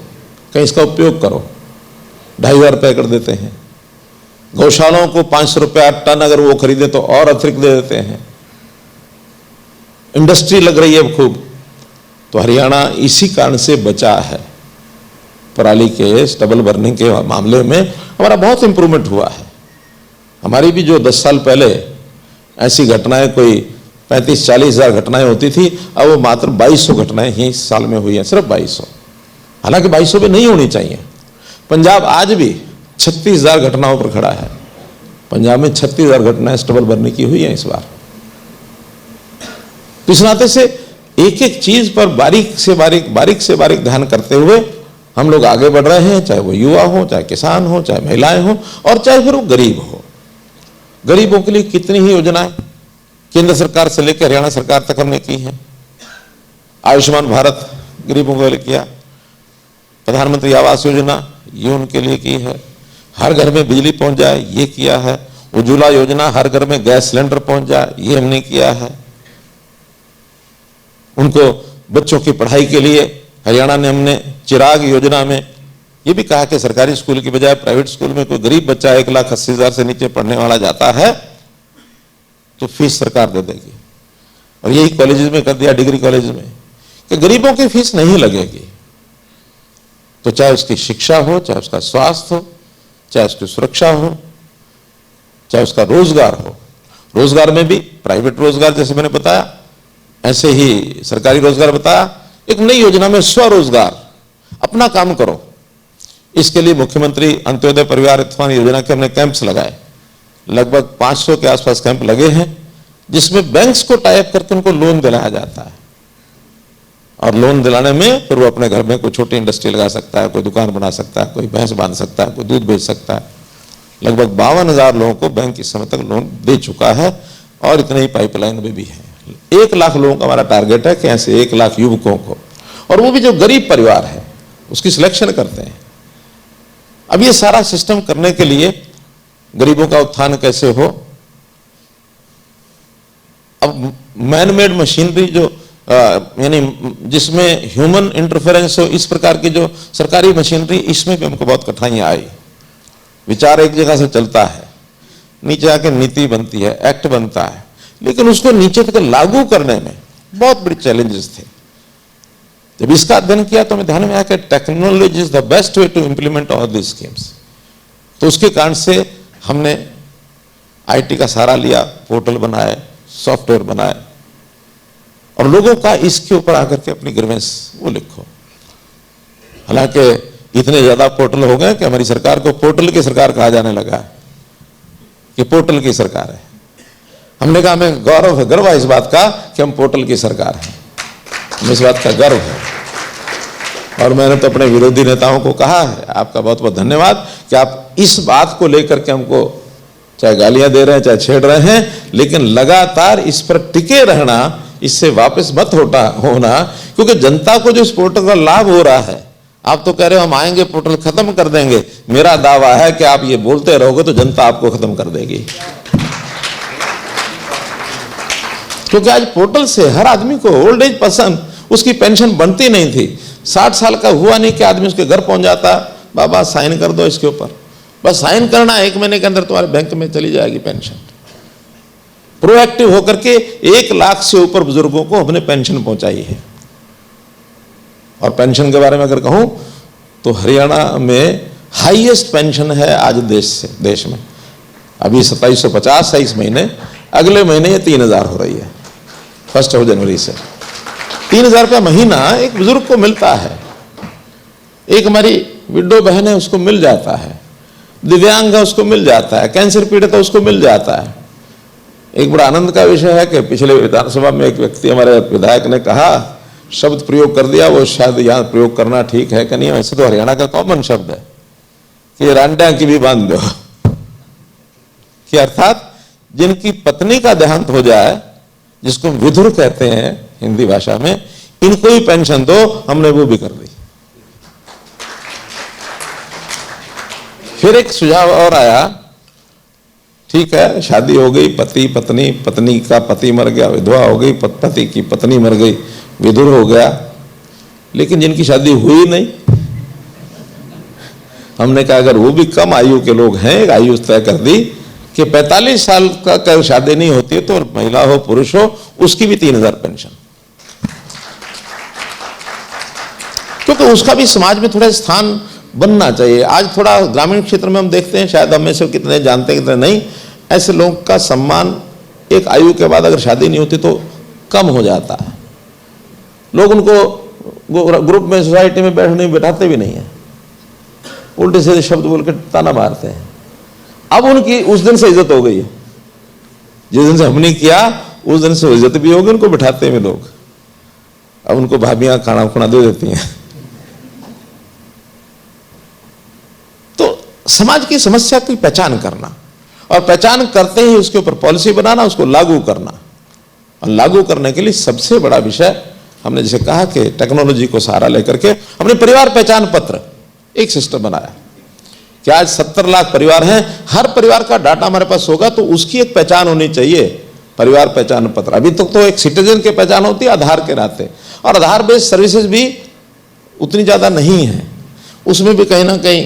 कहीं इसका उपयोग करो। 2,500 रुपये एकड़ देते हैं। गौशालाओं को 500 रुपया टन अगर वो खरीदे तो और अतिरिक्त दे देते हैं। इंडस्ट्री लग रही है खूब, तो हरियाणा इसी कारण से बचा है। पराली के स्टबल बर्निंग के मामले में हमारा बहुत इंप्रूवमेंट हुआ है। हमारी भी जो 10 साल पहले ऐसी घटनाएं कोई 35-40 हज़ार घटनाएं होती थी, अब वो मात्र 2200 घटनाएं ही इस साल में हुई हैं, सिर्फ 2200। हालांकि 2200 पे नहीं होनी चाहिए। पंजाब आज भी 36,000 घटनाओं पर खड़ा है। पंजाब में 36,000 घटनाएं स्टबल बर्निंग की हुई हैं इस बार। तो इस नाते से एक एक चीज पर बारीक से बारीक ध्यान करते हुए हम लोग आगे बढ़ रहे हैं, चाहे वो युवा हो, चाहे किसान हो, चाहे महिलाएं हो, और चाहे फिर वो गरीब हो। गरीबों के लिए कितनी ही योजनाएं केंद्र सरकार से लेकर हरियाणा सरकार तक हमने की है। आयुष्मान भारत गरीबों के लिए किया, प्रधानमंत्री आवास योजना ये उनके लिए की है, हर घर में बिजली पहुंच जाए ये किया है, उज्ज्वला योजना हर घर में गैस सिलेंडर पहुंच जाए ये हमने किया है। उनको बच्चों की पढ़ाई के लिए हरियाणा ने हमने चिराग योजना में ये भी कहा कि सरकारी स्कूल की बजाय प्राइवेट स्कूल में कोई गरीब बच्चा 1,80,000 से नीचे पढ़ने वाला जाता है तो फीस सरकार दे देगी। और यही कॉलेजेस में कर दिया, डिग्री कॉलेज में, कि गरीबों की फीस नहीं लगेगी। तो चाहे उसकी शिक्षा हो, चाहे उसका स्वास्थ्य हो, चाहे उसकी सुरक्षा हो, चाहे उसका रोजगार हो। रोजगार में भी प्राइवेट रोजगार जैसे मैंने बताया, ऐसे ही सरकारी रोजगार बताया। एक नई योजना में स्वरोजगार, अपना काम करो। इसके लिए मुख्यमंत्री अंत्योदय परिवार उत्थान योजना के हमने कैंप्स लगाए। लगभग 500 के आसपास कैंप लगे हैं, जिसमें बैंक्स को टाइप करके उनको लोन दिलाया जाता है। और लोन दिलाने में फिर वो अपने घर में कोई छोटी इंडस्ट्री लगा सकता है, कोई दुकान बना सकता है, कोई भैंस बांध सकता है, कोई दूध बेच सकता है। लगभग 52,000 लोगों को बैंक इस समय तक लोन दे चुका है, और इतने ही पाइपलाइन में भी है। 1 लाख लोगों का हमारा टारगेट है कि ऐसे 1 लाख युवकों को, और वो भी जो गरीब परिवार है उसकी सिलेक्शन करते हैं। अब ये सारा सिस्टम करने के लिए गरीबों का उत्थान कैसे हो, अब मैन मेड मशीनरी जो यानी जिसमें ह्यूमन इंटरफेरेंस हो, इस प्रकार की जो सरकारी मशीनरी, इसमें भी हमको बहुत कठिनाइयां आई। विचार एक जगह से चलता है, नीचे आके नीति बनती है, एक्ट बनता है, लेकिन उसको नीचे तक लागू करने में बहुत बड़ी चैलेंजेस थे। जब इसका अध्ययन किया तो हमें ध्यान में आया कि technology is the best way to implement all this schemes. तो उसके कारण से हमने आईटी का सहारा लिया, पोर्टल बनाए, सॉफ्टवेयर बनाए, और लोगों का इसके ऊपर आकर के अपनी ग्रीवेंस वो लिखो। हालांकि इतने ज्यादा पोर्टल हो गए कि हमारी सरकार को पोर्टल की सरकार कहा जाने लगा है कि पोर्टल की सरकार है। हमने कहा हमें गौरव है, गर्व है इस बात का कि हम पोर्टल की सरकार हैं, हमें इस बात का गर्व है। और मैंने तो अपने विरोधी नेताओं को कहा है, आपका बहुत बहुत धन्यवाद कि आप इस बात को लेकर के हमको चाहे गालियां दे रहे हैं, चाहे छेड़ रहे हैं, लेकिन लगातार इस पर टिके रहना, इससे वापस मत होना, क्योंकि जनता को जो इस पोर्टल का लाभ हो रहा है। आप तो कह रहे हो हम आएंगे पोर्टल खत्म कर देंगे, मेरा दावा है कि आप ये बोलते रहोगे तो जनता आपको खत्म कर देगी। क्योंकि आज पोर्टल से हर आदमी को, ओल्ड एज पर्सन, उसकी पेंशन बनती नहीं थी। 60 साल का हुआ नहीं कि आदमी उसके घर पहुंच जाता, बाबा साइन कर दो इसके ऊपर, बस साइन करना, 1 महीने के अंदर तुम्हारे बैंक में चली जाएगी पेंशन। प्रोएक्टिव होकर के 1 लाख से ऊपर बुजुर्गों को हमने पेंशन पहुंचाई है। और पेंशन के बारे में अगर कहूं तो हरियाणा में हाईएस्ट पेंशन है आज देश में। अभी 2750 है इस महीने, अगले महीने ये 3000 हो रही है 1 जनवरी से। 3000 रुपया महीना एक बुजुर्ग को मिलता है। एक हमारी विडो बहन है उसको मिल जाता है, दिव्यांग है उसको मिल जाता है, कैंसर पीड़ित है उसको मिल जाता है। एक बड़ा आनंद का विषय है कि पिछले विधानसभा में एक व्यक्ति, हमारे विधायक ने कहा, शब्द प्रयोग कर दिया, वो शायद यहाँ प्रयोग करना ठीक है कि नहीं, वैसे तो हरियाणा का कॉमन शब्द है कि रांडा की भी बांध दो, कि अर्थात जिनकी पत्नी का देहांत हो जाए, जिसको विधुर कहते हैं हिंदी भाषा में, इनको ही पेंशन दो। हमने वो भी कर दी। फिर एक सुझाव और आया, ठीक है शादी हो गई, पति पत्नी, पत्नी का पति मर गया, विधवा हो गई, पति की पत्नी मर गई, विधुर हो गया, लेकिन जिनकी शादी हुई नहीं, हमने कहा अगर वो भी कम आयु के लोग हैं, एक आयु तय कर दी कि 45 साल का अगर शादी नहीं होती है तो महिला हो पुरुष हो, उसकी भी 3000 पेंशन, क्योंकि उसका भी समाज में थोड़ा स्थान बनना चाहिए। आज थोड़ा ग्रामीण क्षेत्र में हम देखते हैं, शायद हम में से कितने जानते हैं कितने नहीं, ऐसे लोगों का सम्मान एक आयु के बाद अगर शादी नहीं होती तो कम हो जाता है। लोग उनको ग्रुप में, सोसाइटी में बैठाते भी नहीं है, उल्टे सीधे शब्द बोल के ताना मारते हैं। अब उनकी उस दिन से इज्जत हो गई है, जिस दिन से हमने किया उस दिन से इज्जत भी होगी, उनको बिठाते हैं लोग। अब उनको भाभियां खाना खुना दे देती हैं। तो समाज की समस्या की पहचान करना, और पहचान करते ही उसके ऊपर पॉलिसी बनाना, उसको लागू करना। और लागू करने के लिए सबसे बड़ा विषय हमने जैसे कहा कि टेक्नोलॉजी को सहारा लेकर के हमने परिवार पहचान पत्र एक सिस्टम बनाया कि आज 70 लाख परिवार हैं, हर परिवार का डाटा हमारे पास होगा, तो उसकी एक पहचान होनी चाहिए, परिवार पहचान पत्र। अभी तक तो एक सिटीजन की पहचान होती है आधार के नाते, और आधार बेस्ड सर्विसेज भी उतनी ज्यादा नहीं है, उसमें भी कहीं ना कहीं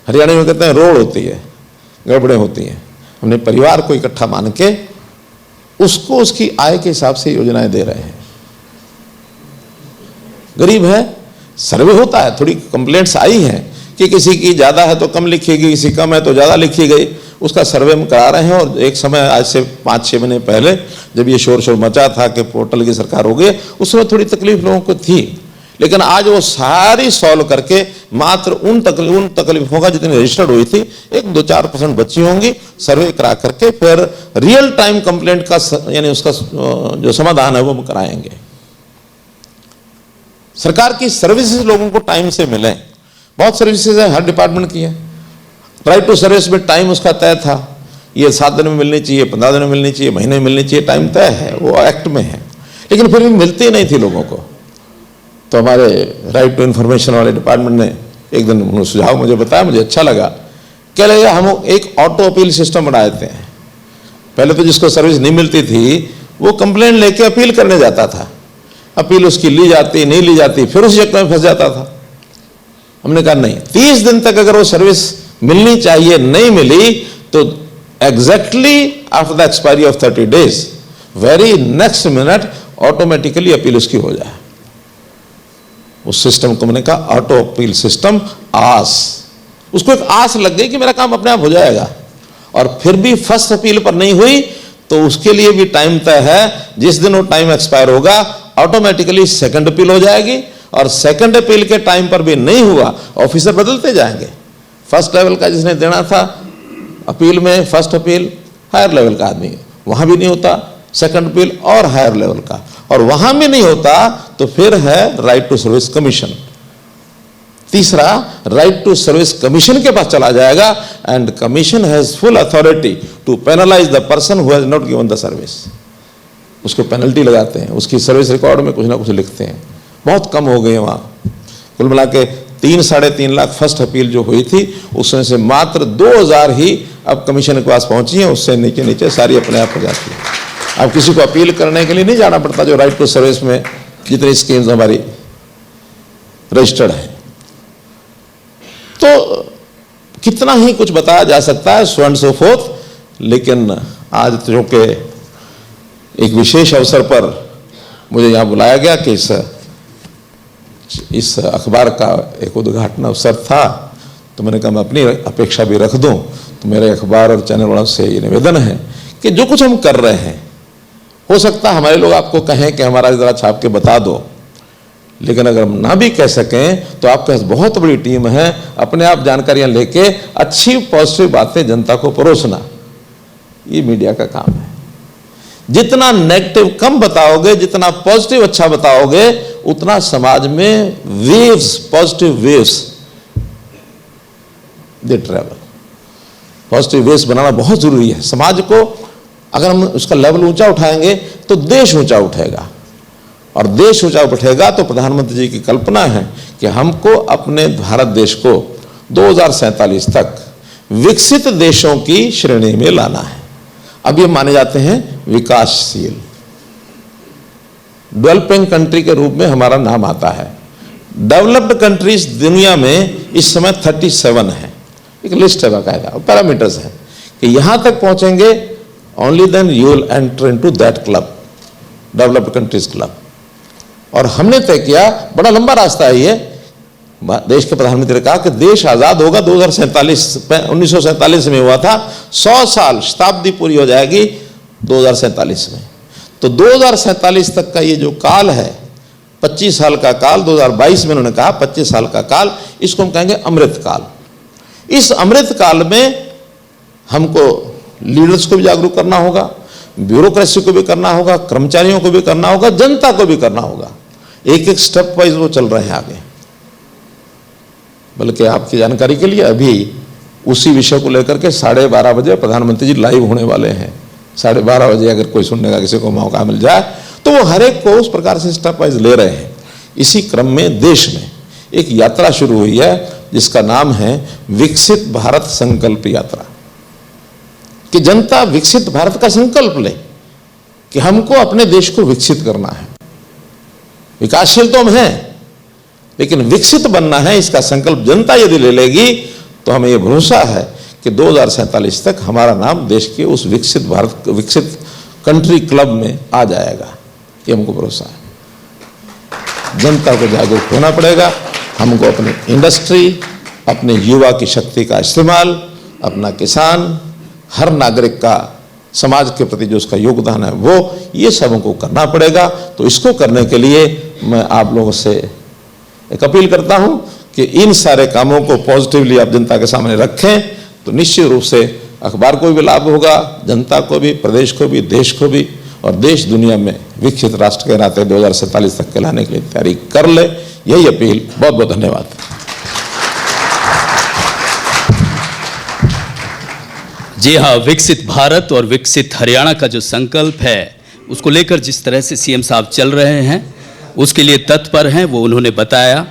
हरियाणा में कहते हैं रोड होती है, गड़बड़े होती हैं। हमने परिवार को इकट्ठा मान के उसको उसकी आय के हिसाब से योजनाएं दे रहे हैं। गरीब है, सर्वे होता है, थोड़ी कंप्लेंट्स आई हैं कि किसी की ज्यादा है तो कम लिखी गई, किसी कम है तो ज्यादा लिखी गई, उसका सर्वे हम करा रहे हैं। और एक समय आज से 5-6 महीने पहले जब ये शोर मचा था कि पोर्टल की सरकार हो गई, उसमें थोड़ी तकलीफ लोगों को थी, लेकिन आज वो सारी सॉल्व करके मात्र उन तकलीफों का जितनी रजिस्टर्ड हुई थी 1-2-4% बची होंगी, सर्वे करा करके फिर रियल टाइम कंप्लेंट का यानी उसका जो समाधान है वो हम कराएंगे। सरकार की सर्विसेज लोगों को टाइम से मिले, बहुत सर्विसेज है हर डिपार्टमेंट की है। राइट टू सर्विस में टाइम उसका तय था, ये 7 दिन में मिलनी चाहिए, 15 दिन में मिलनी चाहिए, महीने में मिलनी चाहिए, टाइम तय है, वो एक्ट में है, लेकिन फिर भी मिलती नहीं थी लोगों को। तो हमारे राइट टू इन्फॉर्मेशन वाले डिपार्टमेंट ने एक दिन सुझाव मुझे बताया, मुझे अच्छा लगा। क्या लगेगा, हम एक ऑटो अपील सिस्टम बनाए थे। पहले तो जिसको सर्विस नहीं मिलती थी वो कंप्लेंट लेके अपील करने जाता था, अपील उसकी ली जाती नहीं ली जाती, फिर उस चक्कर में फंस जाता था। हमने कहा नहीं, 30 दिन तक अगर वो सर्विस मिलनी चाहिए, नहीं मिली तो exactly after the expiry of 30 days very next minute automatically appeal उसकी हो जाए। उस सिस्टम को मैंने कहा ऑटो अपील सिस्टम आस। उसको एक आस लग गई कि मेरा काम अपने आप हो जाएगा, और फिर भी फर्स्ट अपील पर नहीं हुई तो उसके लिए भी टाइम तय है। जिस दिन वो टाइम एक्सपायर होगा ऑटोमेटिकली सेकंड अपील हो जाएगी, और सेकंड अपील के टाइम पर भी नहीं हुआ ऑफिसर बदलते जाएंगे। फर्स्ट लेवल का जिसने देना था अपील में, फर्स्ट अपील हायर लेवल का आदमी, वहां भी नहीं होता, सेकंड अपील और हायर लेवल का, और वहां भी नहीं होता तो फिर है राइट टू सर्विस कमीशन। तीसरा राइट टू सर्विस कमीशन के पास चला जाएगा, and commission has full authority to penalize the person who has not given the service. उसको पेनल्टी लगाते हैं, उसकी सर्विस रिकॉर्ड में कुछ ना कुछ लिखते हैं। बहुत कम हो गए वहां, कुल मिला के 3-3.5 लाख फर्स्ट अपील जो हुई थी उसमें से मात्र 2000 ही अब कमीशन के पास पहुंची है। उससे नीचे नीचे सारी अपने आप हो जाती है। अब किसी को अपील करने के लिए नहीं जाना पड़ता, जो राइट टू सर्विस में जितनी स्कीम्स हमारी रजिस्टर्ड है। तो कितना ही कुछ बताया जा सकता है, सो एंड सो फोर्थ, लेकिन आज जो कि एक विशेष अवसर पर मुझे यहाँ बुलाया गया कि इस अखबार का एक उद्घाटन अवसर था, तो मैंने कहा मैं अपनी अपेक्षा भी रख दूं। तो मेरे अखबार और चैनल वालों से ये निवेदन है कि जो कुछ हम कर रहे हैं, हो सकता है हमारे लोग आपको कहें कि हमारा जरा छाप के बता दो, लेकिन अगर हम ना भी कह सकें तो आपके पास बहुत बड़ी टीम है। अपने आप जानकारियां लेके अच्छी पॉजिटिव बातें जनता को परोसना, ये मीडिया का काम है। जितना नेगेटिव कम बताओगे, जितना पॉजिटिव अच्छा बताओगे, उतना समाज में waves, positive waves they travel. Positive waves बनाना बहुत जरूरी है। समाज को अगर हम उसका लेवल ऊंचा उठाएंगे तो देश ऊंचा उठेगा, और देश ऊंचा उठेगा तो प्रधानमंत्री जी की कल्पना है कि हमको अपने भारत देश को 2047 तक विकसित देशों की श्रेणी में लाना है। अब ये माने जाते हैं विकासशील, डेवलपिंग कंट्री के रूप में हमारा नाम आता है। डेवलप्ड कंट्रीज दुनिया में इस समय 37 है, एक लिस्ट है बाकायदा, पैरामीटर्स हैं कि यहां तक पहुंचेंगे, only then you will enter into that club, developed countries club. और हमने तय किया, बड़ा लंबा रास्ता है ये। देश के प्रधानमंत्री ने कहा कि देश आजाद होगा 1947 में हुआ था, 100 साल शताब्दी पूरी हो जाएगी 2047 में। तो 2047 तक का ये जो काल है, 25 साल का काल, 2022 में उन्होंने कहा 25 साल का काल, इसको हम कहेंगे अमृत काल। इस अमृत काल में हमको लीडर्स को भी जागरूक करना होगा, ब्यूरोक्रेसी को भी करना होगा, कर्मचारियों को भी करना होगा, जनता को भी करना होगा। एक एक स्टेप वाइज वो चल रहे हैं आगे। बल्कि आपकी जानकारी के लिए अभी उसी विषय को लेकर के 12:30 बजे प्रधानमंत्री जी लाइव होने वाले हैं। 12:30 बजे अगर कोई सुनने का किसी को मौका मिल जाए तो वो हर एक को उस प्रकार से स्टेप वाइज ले रहे हैं। इसी क्रम में देश में एक यात्रा शुरू हुई है जिसका नाम है विकसित भारत संकल्प यात्रा, कि जनता विकसित भारत का संकल्प ले कि हमको अपने देश को विकसित करना है। विकासशील तो हम हैं, लेकिन विकसित बनना है, इसका संकल्प जनता यदि ले लेगी तो हमें यह भरोसा है कि 2047 तक हमारा नाम देश के उस विकसित भारत, विकसित कंट्री क्लब में आ जाएगा। ये हमको भरोसा है। जनता को जागरूक होना पड़ेगा। हमको अपनी इंडस्ट्री, अपने युवा की शक्ति का इस्तेमाल, अपना किसान, हर नागरिक का समाज के प्रति जो उसका योगदान है वो, ये सब हमको करना पड़ेगा। तो इसको करने के लिए मैं आप लोगों से एक अपील करता हूं कि इन सारे कामों को पॉजिटिवली आप जनता के सामने रखें, तो निश्चित रूप से अखबार को भी लाभ होगा, जनता को भी, प्रदेश को भी, देश को भी, और देश दुनिया में विकसित राष्ट्र के नाते 2047 तक के लाने के लिए तैयारी कर ले। यही अपील। बहुत बहुत धन्यवाद। जी हाँ, विकसित भारत और विकसित हरियाणा का जो संकल्प है उसको लेकर जिस तरह से सीएम साहब चल रहे हैं उसके लिए तत्पर हैं, वो उन्होंने बताया।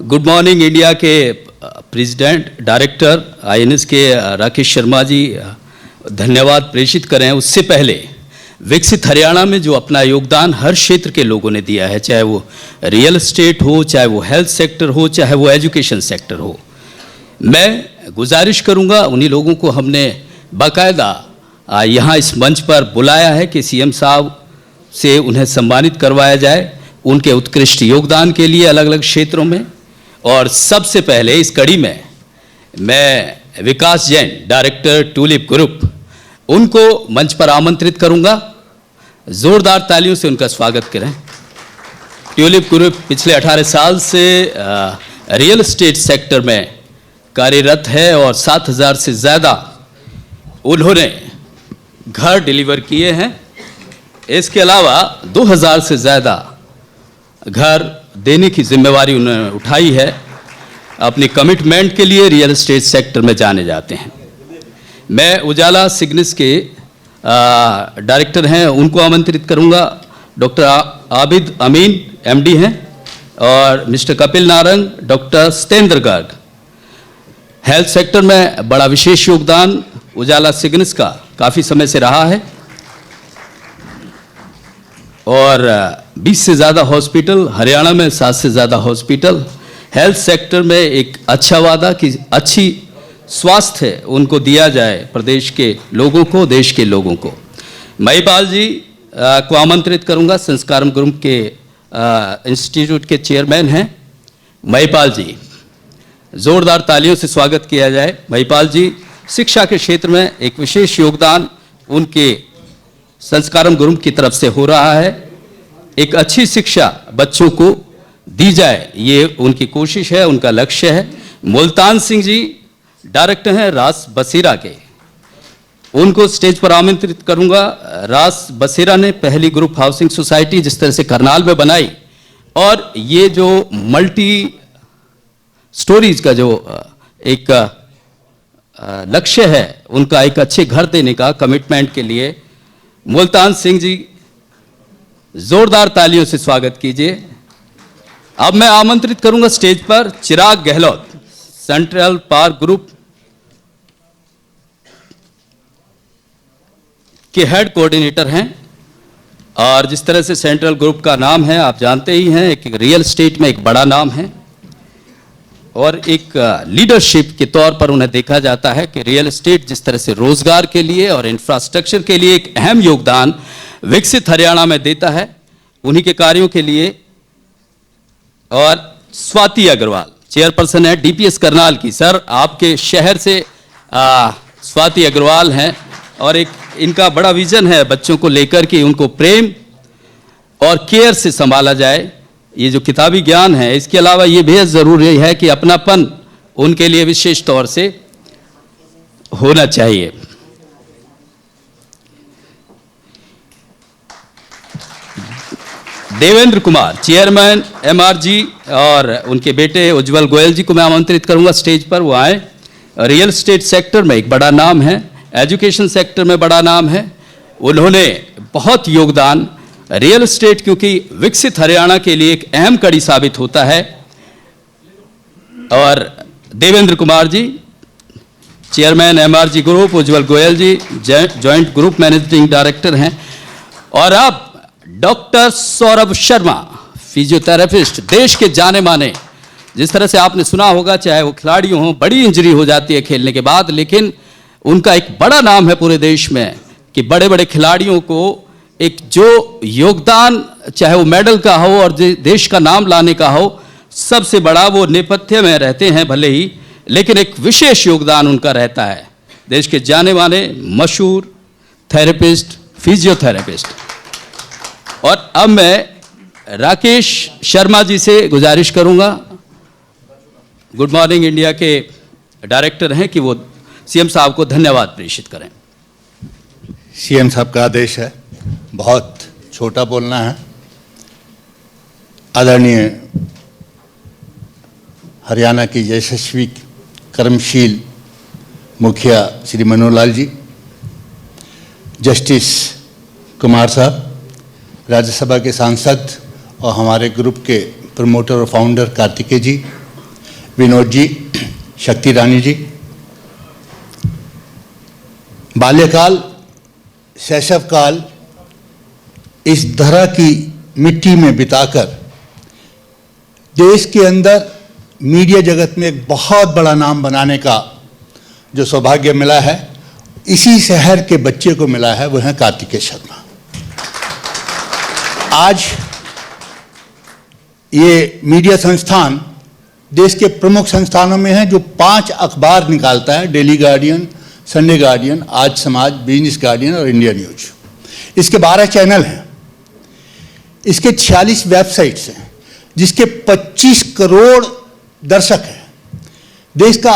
गुड मॉर्निंग इंडिया के प्रेसिडेंट डायरेक्टर आईएनएस के राकेश शर्मा जी धन्यवाद प्रेषित करें। उससे पहले विकसित हरियाणा में जो अपना योगदान हर क्षेत्र के लोगों ने दिया है, चाहे वो रियल एस्टेट हो, चाहे वो हेल्थ सेक्टर हो, चाहे वो एजुकेशन सेक्टर हो, मैं गुजारिश करूंगा उन्हीं लोगों को हमने बाकायदा यहाँ इस मंच पर बुलाया है कि सीएम साहब से उन्हें सम्मानित करवाया जाए। उनके उत्कृष्ट योगदान के लिए अलग अलग क्षेत्रों में। और सबसे पहले इस कड़ी में मैं विकास जैन, डायरेक्टर ट्यूलिप ग्रुप, उनको मंच पर आमंत्रित करूंगा। जोरदार तालियों से उनका स्वागत करें। ट्यूलिप ग्रुप पिछले 18 साल से रियल एस्टेट सेक्टर में कार्यरत है और 7,000 से ज़्यादा उन्होंने घर डिलीवर किए हैं। इसके अलावा 2,000 से ज़्यादा घर देने की जिम्मेवारी उन्होंने उठाई है। अपनी कमिटमेंट के लिए रियल एस्टेट सेक्टर में जाने जाते हैं। मैं उजाला सिग्निस के डायरेक्टर हैं, उनको आमंत्रित करूंगा। डॉक्टर आबिद अमीन एमडी हैं और mister Kapil Narang, doctor Satendra Garg. Health sector में बड़ा विशेष योगदान उजाला सिग्निस का काफ़ी समय से रहा है और 20 से ज़्यादा हॉस्पिटल, हरियाणा में 7 से ज़्यादा हॉस्पिटल। हेल्थ सेक्टर में एक अच्छा वादा कि अच्छी स्वास्थ्य उनको दिया जाए, प्रदेश के लोगों को, देश के लोगों को। महिपाल जी को आमंत्रित करूंगा, संस्कारम ग्रुप के इंस्टीट्यूट के चेयरमैन हैं। महिपाल जी, जोरदार तालियों से स्वागत किया जाए। महिपाल जी शिक्षा के क्षेत्र में एक विशेष योगदान उनके संस्कारम ग्रुप की तरफ से हो रहा है। एक अच्छी शिक्षा बच्चों को दी जाए, ये उनकी कोशिश है, उनका लक्ष्य है। मुल्तान सिंह जी डायरेक्टर हैं रास बसेरा के, उनको स्टेज पर आमंत्रित करूंगा। रास बसेरा ने पहली ग्रुप हाउसिंग सोसाइटी जिस तरह से करनाल में बनाई और ये जो मल्टी स्टोरीज का जो एक लक्ष्य है उनका, एक अच्छे घर देने का कमिटमेंट के लिए मुल्तान सिंह जी, जोरदार तालियों से स्वागत कीजिए। अब मैं आमंत्रित करूंगा स्टेज पर चिराग गहलोत, सेंट्रल पार्क ग्रुप के हेड कोऑर्डिनेटर हैं। और जिस तरह से सेंट्रल ग्रुप का नाम है आप जानते ही हैं, एक रियल एस्टेट में एक बड़ा नाम है और एक लीडरशिप के तौर पर उन्हें देखा जाता है कि रियल एस्टेट जिस तरह से रोजगार के लिए और इंफ्रास्ट्रक्चर के लिए एक अहम योगदान विकसित हरियाणा में देता है, उन्हीं के कार्यों के लिए। और स्वाति अग्रवाल चेयरपर्सन है डीपीएस करनाल की। सर, आपके शहर से स्वाति अग्रवाल हैं और एक इनका बड़ा विजन है बच्चों को लेकर कि उनको प्रेम और केयर से संभाला जाए। ये जो किताबी ज्ञान है, इसके अलावा ये बेहद ज़रूरी है कि अपनापन उनके लिए विशेष तौर से होना चाहिए। देवेंद्र कुमार चेयरमैन एमआरजी और उनके बेटे उज्जवल गोयल जी को मैं आमंत्रित करूंगा स्टेज पर, वो आए। रियल एस्टेट सेक्टर में एक बड़ा नाम है, एजुकेशन सेक्टर में बड़ा नाम है, उन्होंने बहुत योगदान। रियल एस्टेट क्योंकि विकसित हरियाणा के लिए एक अहम कड़ी साबित होता है। और Devendra Kumar ji chairman MRG group, उज्जवल गोयल जी जॉइंट ग्रुप मैनेजिंग डायरेक्टर हैं। और अब डॉक्टर सौरभ शर्मा, फिजियोथेरेपिस्ट, देश के जाने माने। जिस तरह से आपने सुना होगा, चाहे वो खिलाड़ी हों, बड़ी इंजरी हो जाती है खेलने के बाद, लेकिन उनका एक बड़ा नाम है पूरे देश में कि बड़े बड़े खिलाड़ियों को एक जो योगदान, चाहे वो मेडल का हो और देश का नाम लाने का हो, सबसे बड़ा वो नेपथ्य में रहते हैं भले ही, लेकिन एक विशेष योगदान उनका रहता है। देश के जाने माने मशहूर थेरेपिस्ट, फिजियोथेरेपिस्ट। और अब मैं राकेश शर्मा जी से गुजारिश करूंगा, गुड मॉर्निंग इंडिया के डायरेक्टर हैं, कि वो सीएम साहब को धन्यवाद प्रेषित करें। सीएम साहब का आदेश है, बहुत छोटा बोलना है। आदरणीय हरियाणा की यशस्वी कर्मशील मुखिया श्री मनोहर लाल जी, जस्टिस कुमार साहब, राज्यसभा के सांसद और हमारे ग्रुप के प्रमोटर और फाउंडर कार्तिकेय जी, विनोद जी, शक्ति रानी जी। बाल्यकाल, शैशवकाल इस धरा की मिट्टी में बिताकर देश के अंदर मीडिया जगत में एक बहुत बड़ा नाम बनाने का जो सौभाग्य मिला है, इसी शहर के बच्चे को मिला है, वो है कार्तिकेय शर्मा। आज ये मीडिया संस्थान देश के प्रमुख संस्थानों में है जो 5 अखबार निकालता है, डेली गार्डियन, संडे गार्डियन, आज समाज, बिजनेस गार्डियन और इंडिया न्यूज। इसके 12 चैनल हैं, इसके 46 वेबसाइट्स हैं, जिसके 25 करोड़ दर्शक हैं। देश का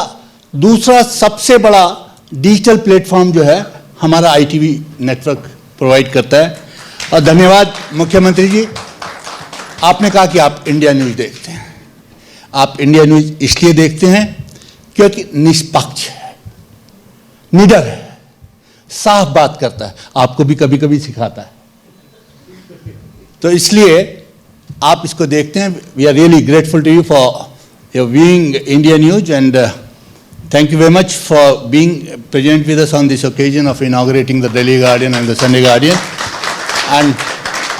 दूसरा सबसे बड़ा डिजिटल प्लेटफॉर्म जो है हमारा ITV नेटवर्क प्रोवाइड करता है। और धन्यवाद मुख्यमंत्री जी, आपने कहा कि आप इंडिया न्यूज देखते हैं। आप इंडिया न्यूज इसलिए देखते हैं क्योंकि निष्पक्ष है, निडर है, साफ बात करता है, आपको भी कभी कभी सिखाता है, तो इसलिए आप इसको देखते हैं। We are really grateful to you for your viewing India News and thank you very much for being present with us on this occasion of inaugurating the Daily Guardian and the Sunday Guardian. And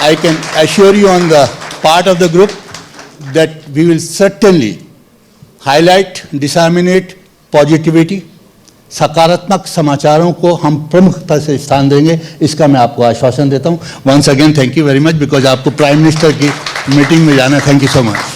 I can assure you on the part of the group that we will certainly highlight, disseminate positivity. सकारात्मक समाचारों को हम प्रमुखता से स्थान देंगे, इसका मैं आपको आश्वासन देता हूँ। Once again, thank you very much because आपको प्राइम मिनिस्टर की मीटिंग में जाना है। Thank you so much.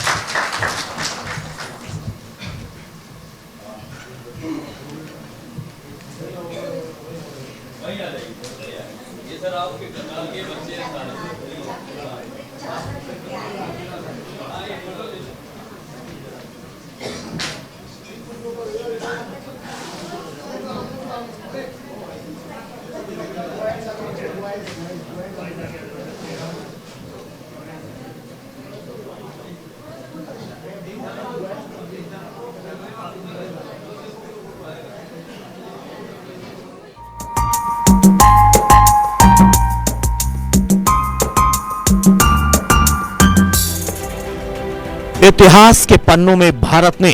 इतिहास के पन्नों में भारत ने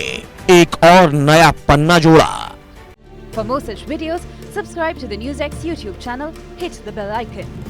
एक और नया पन्ना जोड़ा। For more such videos, subscribe to the NewsX YouTube channel, hit the bell icon.